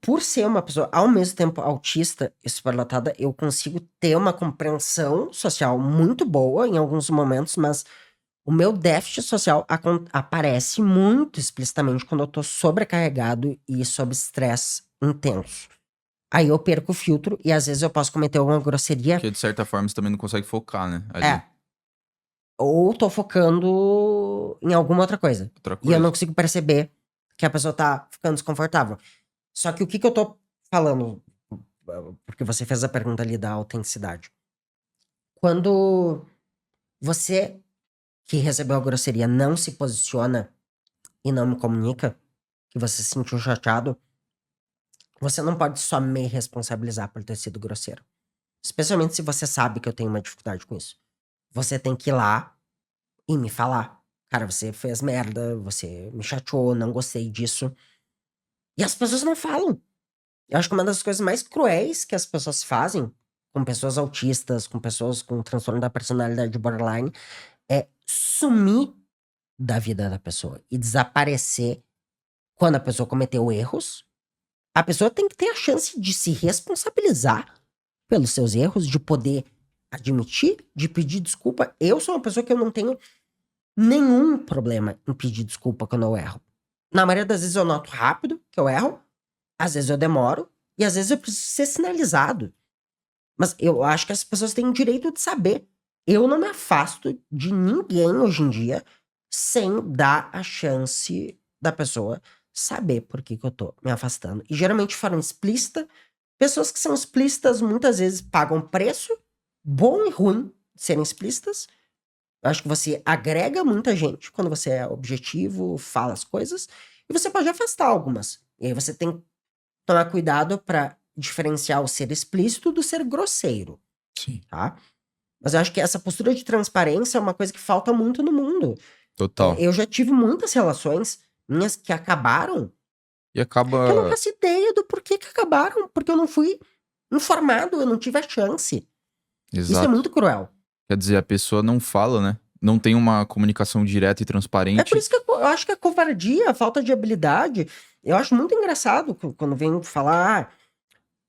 por ser uma pessoa ao mesmo tempo autista e superdotada, eu consigo ter uma compreensão social muito boa em alguns momentos, mas O meu déficit social aparece muito explicitamente quando eu tô sobrecarregado e sob estresse intenso. Aí eu perco o filtro e às vezes eu posso cometer alguma grosseria. Porque de certa forma você também não consegue focar, né? Ali. Ou tô focando em alguma outra coisa. Outra E eu coisa. não consigo perceber que a pessoa tá ficando desconfortável. Só que o que eu tô falando, porque você fez a pergunta ali da autenticidade. Quando você que recebeu a grosseria não se posiciona e não me comunica que você se sentiu chateado, você não pode só me responsabilizar por ter sido grosseiro. Especialmente se você sabe que eu tenho uma dificuldade com isso. Você tem que ir lá e me falar. Cara, você fez merda, você me chateou, não gostei disso. E as pessoas não falam. Eu acho que uma das coisas mais cruéis que as pessoas fazem com pessoas autistas, com pessoas com transtorno da personalidade borderline, é sumir da vida da pessoa e desaparecer quando a pessoa cometeu erros. A pessoa tem que ter a chance de se responsabilizar pelos seus erros, de poder admitir, de pedir desculpa. Eu sou uma pessoa que eu não tenho nenhum problema em pedir desculpa quando eu erro. Na maioria das vezes eu noto rápido que eu erro, às vezes eu demoro, e às vezes eu preciso ser sinalizado. Mas eu acho que as pessoas têm o direito de saber. Eu não me afasto de ninguém hoje em dia sem dar a chance da pessoa saber por que eu tô me afastando. E geralmente de forma explícita. Pessoas que são explícitas muitas vezes pagam preço, bom e ruim, de serem explícitas. Eu acho que você agrega muita gente quando você é objetivo, fala as coisas, e você pode afastar algumas. E aí você tem que tomar cuidado pra diferenciar o ser explícito do ser grosseiro, Sim. tá? Mas eu acho que essa postura de transparência é uma coisa que falta muito no mundo. Total. Eu já tive muitas relações minhas que acabaram, E que eu não acaba. faço ideia do porquê que acabaram, porque eu não fui informado, eu não tive a chance. Isso é Exato. muito cruel. Quer dizer, a pessoa não fala, né? Não tem uma comunicação direta e É por transparente. isso que eu acho que a covardia, a falta de habilidade, eu acho muito engraçado quando vem falar,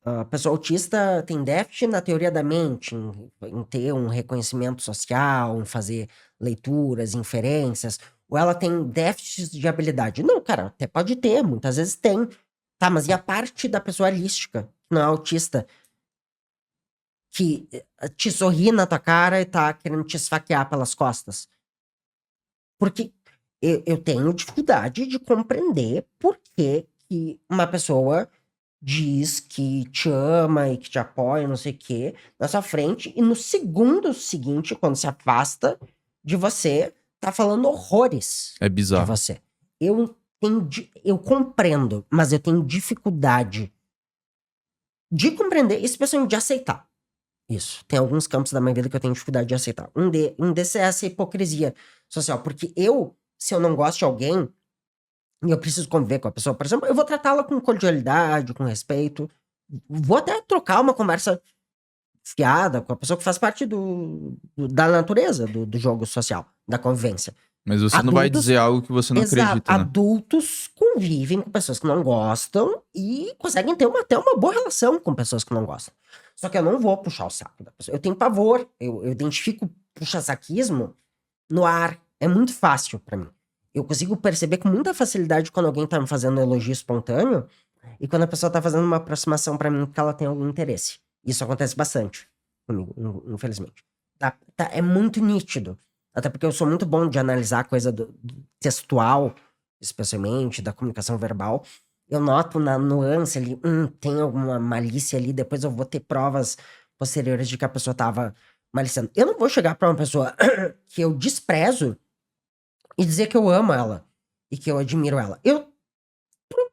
a pessoa autista tem déficit na teoria da mente, em ter um reconhecimento social, em fazer leituras, inferências, ou ela tem déficit de habilidade. Não, cara, até pode ter, muitas vezes tem. Tá, mas e a parte da pessoa holística, que não é autista, que te sorri na tua cara e tá querendo te esfaquear pelas costas? Porque eu tenho dificuldade de compreender por que que uma pessoa diz que te ama e que te apoia, não sei o quê, na sua frente, e no segundo seguinte, quando se afasta de você, tá falando horrores É de bizarro. você. Eu compreendo, mas eu tenho dificuldade de compreender, especialmente de aceitar. Isso. Tem alguns campos da minha vida que eu tenho dificuldade de aceitar. Um desses é essa hipocrisia social. Porque se eu não gosto de alguém, e eu preciso conviver com a pessoa, por exemplo, eu vou tratá-la com cordialidade, com respeito. Vou até trocar uma conversa fiada com a pessoa que faz parte da natureza do jogo social, da convivência. Mas você não vai Adultos, dizer algo que você não exato, acredita, né? adultos convivem com pessoas que não gostam e conseguem ter até uma boa relação com pessoas que não gostam. Só que eu não vou puxar o saco da pessoa. Eu tenho pavor, eu identifico puxa-saquismo no ar. É muito fácil pra mim. Eu consigo perceber com muita facilidade quando alguém tá me fazendo um elogio espontâneo e quando a pessoa tá fazendo uma aproximação pra mim porque ela tem algum interesse. Isso acontece bastante comigo, infelizmente. É muito nítido. Até porque eu sou muito bom de analisar a coisa do textual, especialmente, da comunicação verbal. Eu noto na nuance ali, tem alguma malícia ali, depois eu vou ter provas posteriores de que a pessoa tava maliciando. Eu não vou chegar pra uma pessoa que eu desprezo e dizer que eu amo ela e que eu admiro ela. Eu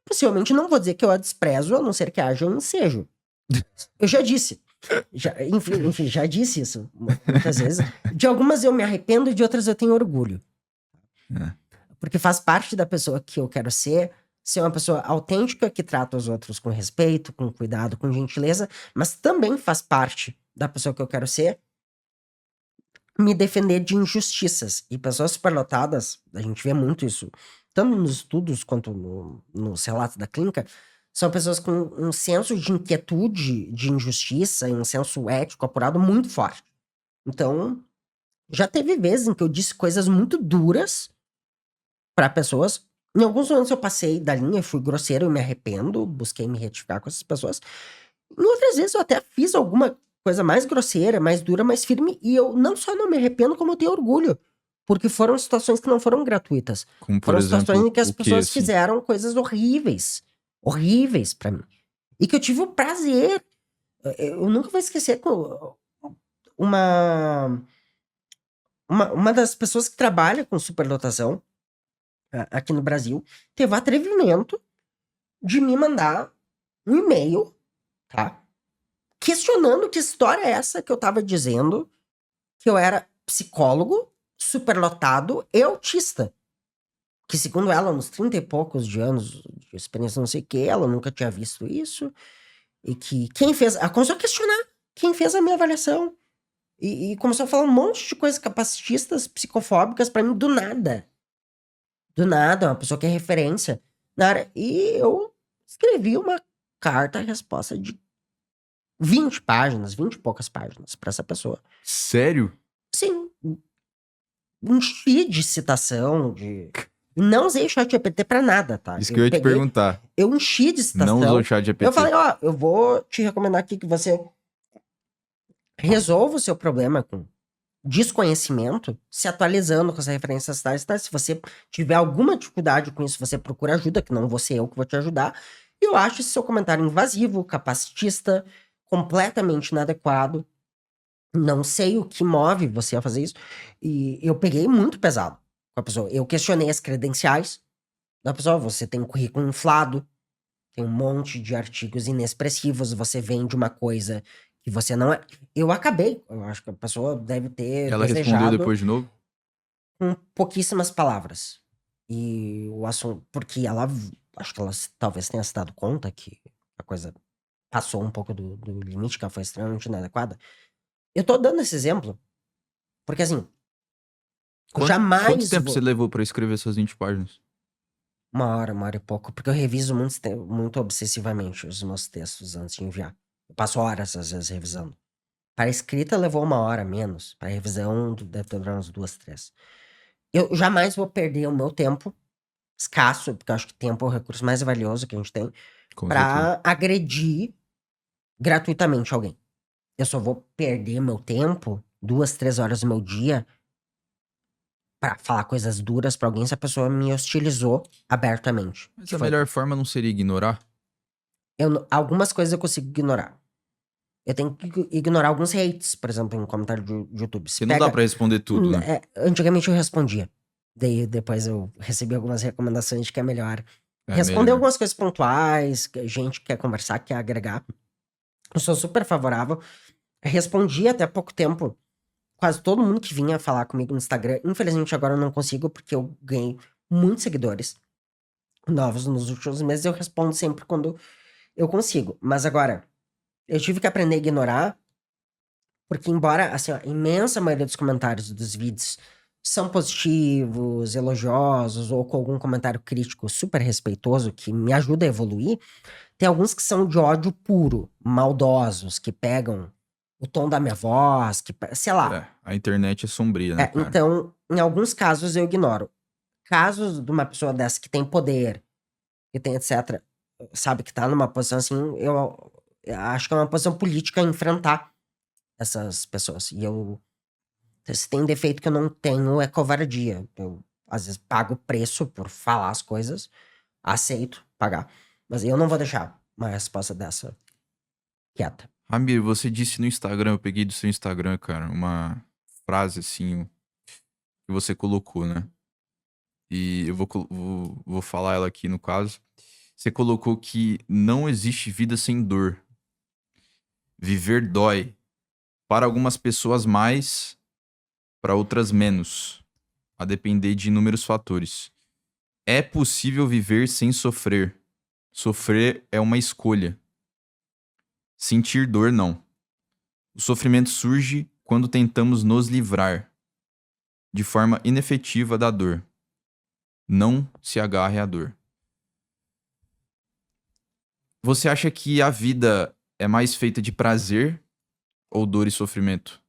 possivelmente não vou dizer que eu a desprezo, a não ser que haja um ensejo. Eu já disse. Enfim, já disse isso muitas vezes. De algumas eu me arrependo e de outras eu tenho orgulho. É. Porque faz parte da pessoa que eu quero ser uma pessoa autêntica que trata os outros com respeito, com cuidado, com gentileza, mas também faz parte da pessoa que eu quero ser me defender de injustiças. E pessoas superlotadas, a gente vê muito isso, tanto nos estudos quanto nos relatos da clínica, são pessoas com um senso de inquietude, de injustiça e um senso ético apurado muito forte. Então, Já teve vezes em que eu disse coisas muito duras pra pessoas. Em alguns momentos eu passei da linha, fui grosseiro, eu me arrependo, busquei me retificar com essas pessoas. Em outras vezes eu até fiz alguma coisa mais grosseira, mais dura, mais firme, e eu não só não me arrependo, como eu tenho orgulho. Porque foram situações que não foram gratuitas. Como, por Foram situações exemplo, em que as o quê, pessoas assim? fizeram coisas horríveis. Horríveis pra mim. E que eu tive o prazer. Eu nunca vou esquecer que uma, uma das pessoas que trabalha com superlotação aqui no Brasil teve o atrevimento de me mandar um e-mail, tá? Questionando que história é essa que eu tava dizendo que eu era psicólogo, superlotado e autista. Que segundo ela, nos 30 e poucos de anos de experiência, não sei o que, ela nunca tinha visto isso. E que quem fez... Ela começou a questionar quem fez a minha avaliação. E começou a falar um monte de coisas capacitistas, psicofóbicas pra mim, do nada. Do nada, uma pessoa que é referência na área. E eu escrevi uma carta-resposta de 20 páginas, 20 e poucas páginas pra essa pessoa. Sério? Sim, enchi de citação, de... Não usei o ChatGPT pra nada, tá? Isso que eu ia te perguntar. Eu enchi de citação. Não usou o chat GPT. Eu falei, ó, eu vou te recomendar aqui que você resolva o seu problema com desconhecimento, se atualizando com as referências tais, tá? Se você tiver alguma dificuldade com isso, você procura ajuda, que não vou ser eu que vou te ajudar. E eu acho esse seu comentário invasivo, capacitista, completamente inadequado. Não sei o que move você a fazer isso. E eu peguei muito pesado com a pessoa. Eu questionei as credenciais da pessoa. Você tem um currículo inflado, tem um monte de artigos inexpressivos, você vende uma coisa que você não é. Eu acabei. Eu acho que a pessoa deve ter Ela respondeu desejado depois de novo? com pouquíssimas palavras. E o assunto. Porque ela. Acho que ela talvez tenha se dado conta que a coisa passou um pouco do limite, que ela foi extremamente inadequada. Eu tô dando esse exemplo porque, assim, Quanto jamais tempo vou... você levou pra escrever essas 20 páginas? Uma hora e pouco, porque eu reviso muito obsessivamente os meus textos antes de enviar. Eu passo horas, às vezes, revisando. Para escrita levou uma hora menos, para revisão deve ter durado umas 2, 3. Eu jamais vou perder o meu tempo, escasso, porque eu acho que tempo é o recurso mais valioso que a gente tem, Com certeza. para agredir gratuitamente alguém. Eu só vou perder meu tempo, 2, 3 horas do meu dia, pra falar coisas duras pra alguém se a pessoa me hostilizou abertamente. Mas Que a foi. melhor forma não seria ignorar? Algumas coisas eu consigo ignorar. Eu tenho que ignorar alguns hates, por exemplo, em comentário de YouTube. Se Porque não dá pra responder tudo, né? Antigamente eu respondia. Daí depois eu recebi algumas recomendações de que é melhor responder melhor. algumas coisas pontuais, que a gente quer conversar, quer agregar. Eu sou super favorável. Respondi até há pouco tempo quase todo mundo que vinha falar comigo no Instagram. Infelizmente agora eu não consigo, porque eu ganhei muitos seguidores novos nos últimos meses. Eu respondo sempre quando eu consigo. Mas agora, eu tive que aprender a ignorar, porque embora, assim, ó, a imensa maioria dos comentários dos vídeos são positivos, elogiosos, ou com algum comentário crítico super respeitoso, que me ajuda a evoluir, tem alguns que são de ódio puro, maldosos, que pegam o tom da minha voz, que, sei lá. A internet é sombria, né, cara? Então, em alguns casos eu ignoro. Casos de uma pessoa dessa que tem poder, que tem etc., sabe, que tá numa posição assim, eu acho que é uma posição política enfrentar essas pessoas. E se tem defeito que eu não tenho, é covardia. Eu, às vezes, pago preço por falar as coisas, aceito pagar. Mas eu não vou deixar uma resposta dessa quieta. Ramiro, você disse no Instagram, eu peguei do seu Instagram, cara, uma frase assim que você colocou, né? E eu vou falar ela aqui no caso. Você colocou que não existe vida sem dor. Viver dói. Para algumas pessoas mais, para outras menos. A depender de inúmeros fatores. É possível viver sem sofrer. Sofrer é uma escolha. Sentir dor, não. O sofrimento surge quando tentamos nos livrar de forma inefetiva da dor. Não se agarre à dor. Você acha que a vida é mais feita de prazer ou dor e sofrimento?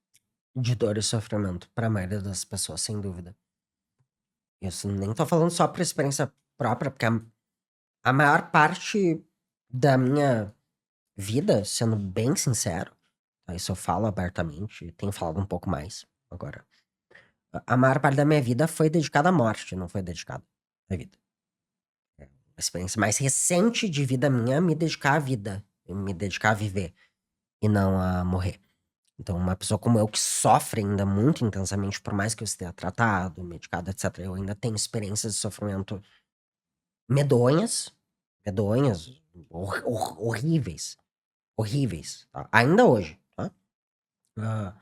de dor e sofrimento pra maioria das pessoas, sem dúvida. Isso nem tô falando só por experiência própria, porque a maior parte da minha vida, sendo bem sincero, tá, isso eu falo abertamente, tenho falado um pouco mais agora. A maior parte da minha vida foi dedicada à morte, não foi dedicada à vida. A experiência mais recente de vida minha é me dedicar à vida, me dedicar a viver e não a morrer. Então, uma pessoa como eu que sofre ainda muito intensamente, por mais que eu esteja tratado, medicado, etc., eu ainda tenho experiências de sofrimento medonhas, horríveis, horríveis, tá? Ainda hoje, tá? Ah,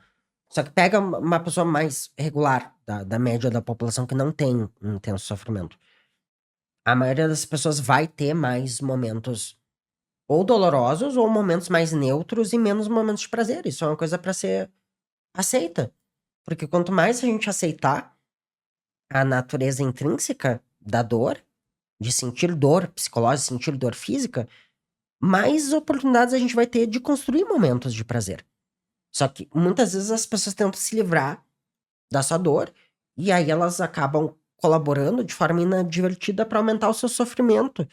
só que pega uma pessoa mais regular, da média da população, que não tem um intenso sofrimento. A maioria das pessoas vai ter mais momentos ou dolorosos ou momentos mais neutros e menos momentos de prazer. Isso é uma coisa pra ser aceita. Porque quanto mais a gente aceitar a natureza intrínseca da dor, de sentir dor psicológica, sentir dor física, mais oportunidades a gente vai ter de construir momentos de prazer. Só que muitas vezes as pessoas tentam se livrar da sua dor e aí elas acabam colaborando de forma inadvertida para aumentar o seu sofrimento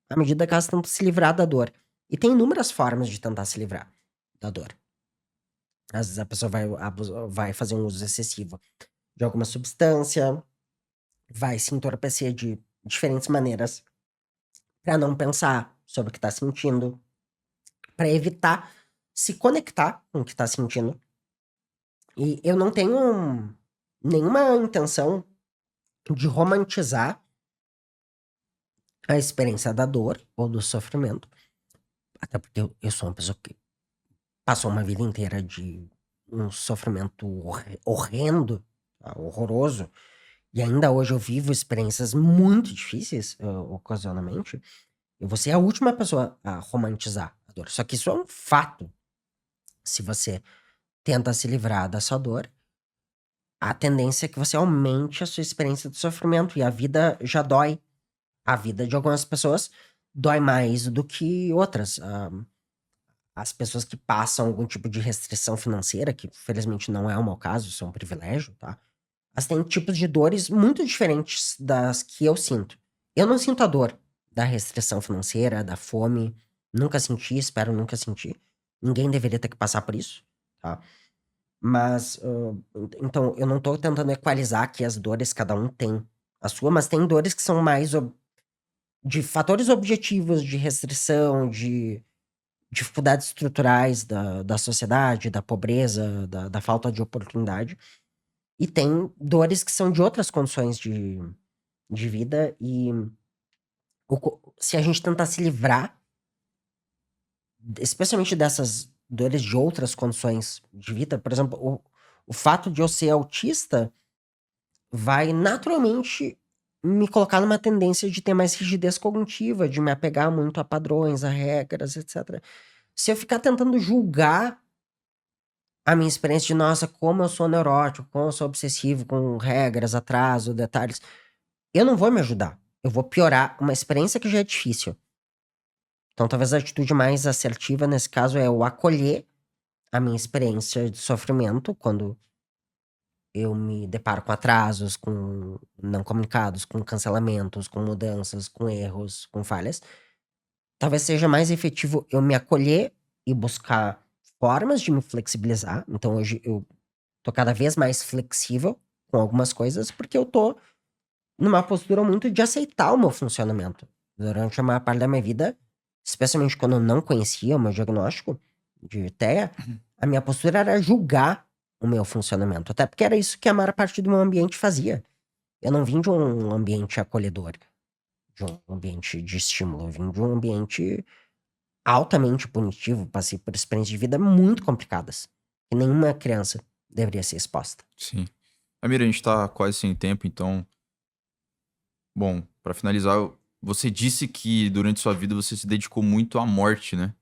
à medida que elas tentam se livrar da dor. E tem inúmeras formas de tentar se livrar da dor. Às vezes a pessoa vai fazer um uso excessivo de alguma substância, vai se entorpecer de diferentes maneiras para não pensar sobre o que tá sentindo, para evitar se conectar com o que tá sentindo. E eu não tenho nenhuma intenção de romantizar a experiência da dor ou do sofrimento, até porque eu sou uma pessoa que passou uma vida inteira de um sofrimento horrendo, tá, horroroso, e ainda hoje eu vivo experiências muito difíceis, ocasionalmente. Eu vou ser a última pessoa a romantizar a dor. Só que isso é um fato. Se você tenta se livrar da sua dor, a tendência é que você aumente a sua experiência de sofrimento. E a vida já dói. A vida de algumas pessoas dói mais do que outras. As pessoas que passam algum tipo de restrição financeira, que felizmente não é o meu caso, isso é um privilégio, tá? Elas têm tipos de dores muito diferentes das que eu sinto. Eu não sinto a dor da restrição financeira, da fome. Nunca senti, espero nunca sentir. Ninguém deveria ter que passar por isso, tá? Mas, então, eu não tô tentando equalizar que as dores, cada um tem a sua, mas tem dores que são mais de fatores objetivos, de restrição, de dificuldades estruturais da sociedade, da pobreza, da falta de oportunidade. E tem dores que são de outras condições de vida. E se a gente tentar se livrar, especialmente dessas dores de outras condições de vida, por exemplo, o fato de eu ser autista vai naturalmente me colocar numa tendência de ter mais rigidez cognitiva, de me apegar muito a padrões, a regras, etc. Se eu ficar tentando julgar a minha experiência de, nossa, como eu sou neurótico, como eu sou obsessivo com regras, atraso, detalhes, eu não vou me ajudar. Eu vou piorar uma experiência que já é difícil. Então, talvez a atitude mais assertiva nesse caso é eu acolher a minha experiência de sofrimento quando eu me deparo com atrasos, com não comunicados, com cancelamentos, com mudanças, com erros, com falhas. Talvez seja mais efetivo eu me acolher e buscar formas de me flexibilizar. Então, hoje eu tô cada vez mais flexível com algumas coisas, porque eu tô numa postura muito de aceitar o meu funcionamento. Durante a maior parte da minha vida, especialmente quando eu não conhecia o meu diagnóstico de TEA, a minha postura era julgar o meu funcionamento. Até porque era isso que a maior parte do meu ambiente fazia. Eu não vim de um ambiente acolhedor, de um ambiente de estímulo. Eu vim de um ambiente altamente punitivo. Passei por experiências de vida muito complicadas, que nenhuma criança deveria ser exposta. Sim. Amir, a gente tá quase sem tempo, então... Bom, pra finalizar, você disse que durante sua vida você se dedicou muito à morte, né?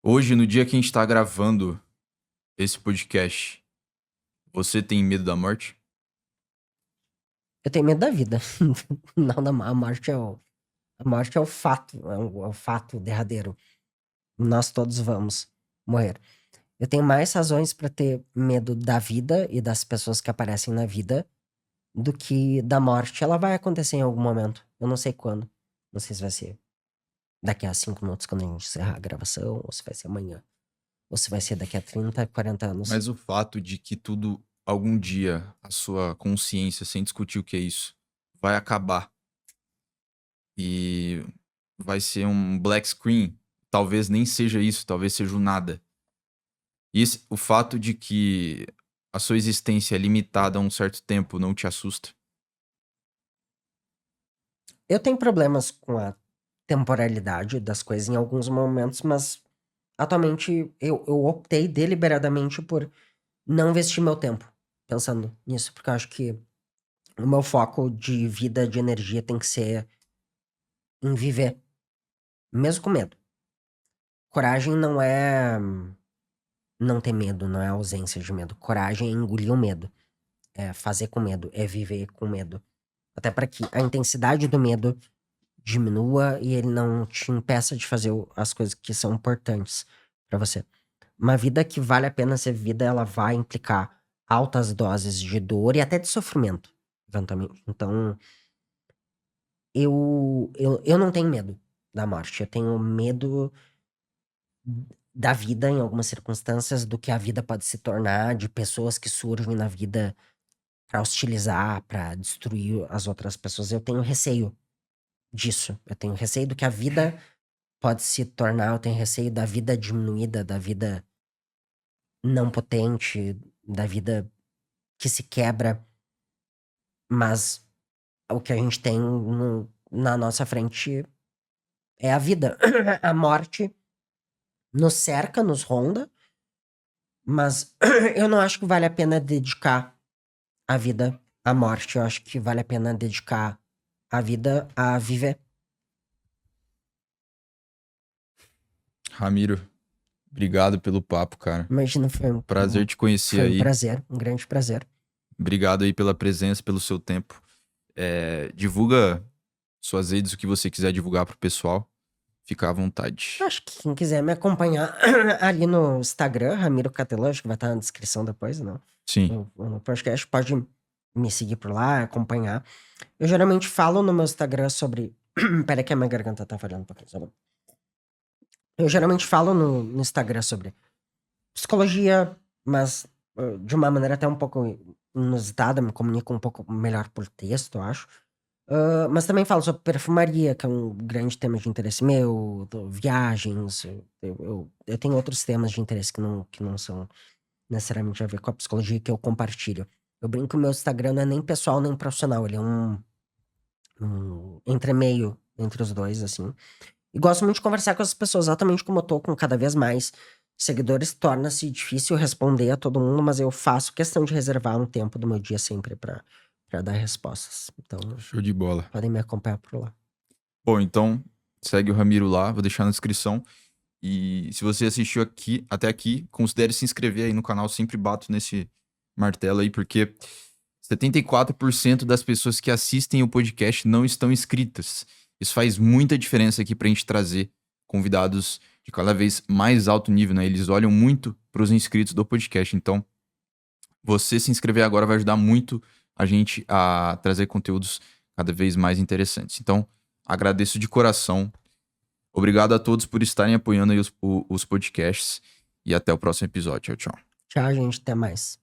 Hoje, no dia que a gente tá gravando esse podcast, você tem medo da morte? Eu tenho medo da vida. Não, a morte é o fato, é o fato derradeiro. Nós todos vamos morrer. Eu tenho mais razões pra ter medo da vida e das pessoas que aparecem na vida do que da morte. Ela vai acontecer em algum momento. Eu não sei quando. Não sei se vai ser daqui a 5 minutos quando a gente encerrar a gravação, ou se vai ser amanhã, ou se vai ser daqui a 30, 40 anos. Mas o fato de que tudo, algum dia, a sua consciência, sem discutir o que é isso, vai acabar e vai ser um black screen, talvez nem seja isso, talvez seja o nada. E o fato de que a sua existência é limitada a um certo tempo não te assusta? Eu tenho problemas com a temporalidade das coisas em alguns momentos, mas atualmente eu optei deliberadamente por não investir meu tempo pensando nisso, porque eu acho que o meu foco de vida, de energia tem que ser em viver, mesmo com medo. Coragem não é não ter medo, não é ausência de medo. Coragem é engolir o medo, é fazer com medo, é viver com medo. Até para que a intensidade do medo diminua e ele não te impeça de fazer as coisas que são importantes pra você. Uma vida que vale a pena ser vivida, ela vai implicar altas doses de dor e até de sofrimento, eventualmente. Então, eu não tenho medo da morte. Eu tenho medo da vida em algumas circunstâncias, do que a vida pode se tornar, de pessoas que surgem na vida pra hostilizar, pra destruir as outras pessoas. Eu tenho receio disso. Eu tenho receio do que a vida pode se tornar. Eu tenho receio da vida diminuída, da vida não potente, da vida que se quebra. Mas o que a gente tem na nossa frente é a vida. A morte nos cerca, nos ronda, mas eu não acho que vale a pena dedicar a vida à morte. Eu acho que vale a pena dedicar a vida a viver. Ramiro, obrigado pelo papo, cara. Imagina, foi Prazer te conhecer foi um aí. prazer, um grande prazer. Obrigado aí pela presença, pelo seu tempo. Divulga suas redes, o que você quiser divulgar pro pessoal. Fica à vontade. Acho que quem quiser me acompanhar ali no Instagram, Ramiro Catelã, acho que vai estar na descrição depois, não? Sim. No podcast, pode me seguir por lá, acompanhar. Eu geralmente falo no meu Instagram sobre. Pera que a minha garganta tá falhando um pouquinho, sabe? Eu geralmente falo no Instagram sobre psicologia, mas de uma maneira até um pouco inusitada, me comunico um pouco melhor por texto, eu acho. Mas também falo sobre perfumaria, que é um grande tema de interesse meu, viagens. Eu tenho outros temas de interesse que não são necessariamente a ver com a psicologia que eu compartilho. Eu brinco que o meu Instagram não é nem pessoal nem profissional, ele é um entremeio entre os dois, assim. E gosto muito de conversar com as pessoas, exatamente como eu tô com cada vez mais seguidores. Torna-se difícil responder a todo mundo, mas eu faço questão de reservar um tempo do meu dia sempre pra dar respostas. Então, Show de bola. podem me acompanhar por lá. Bom, então segue o Ramiro lá, vou deixar na descrição. E se você assistiu até aqui, considere se inscrever aí no canal. Sempre bato nesse martelo aí, porque 74% das pessoas que assistem o podcast não estão inscritas. Isso faz muita diferença aqui pra gente trazer convidados de cada vez mais alto nível, né? Eles olham muito pros inscritos do podcast. Então, você se inscrever agora vai ajudar muito a gente a trazer conteúdos cada vez mais interessantes. Então, agradeço de coração. Obrigado a todos por estarem apoiando aí os podcasts. E até o próximo episódio. Tchau, tchau. Tchau, gente. Até mais.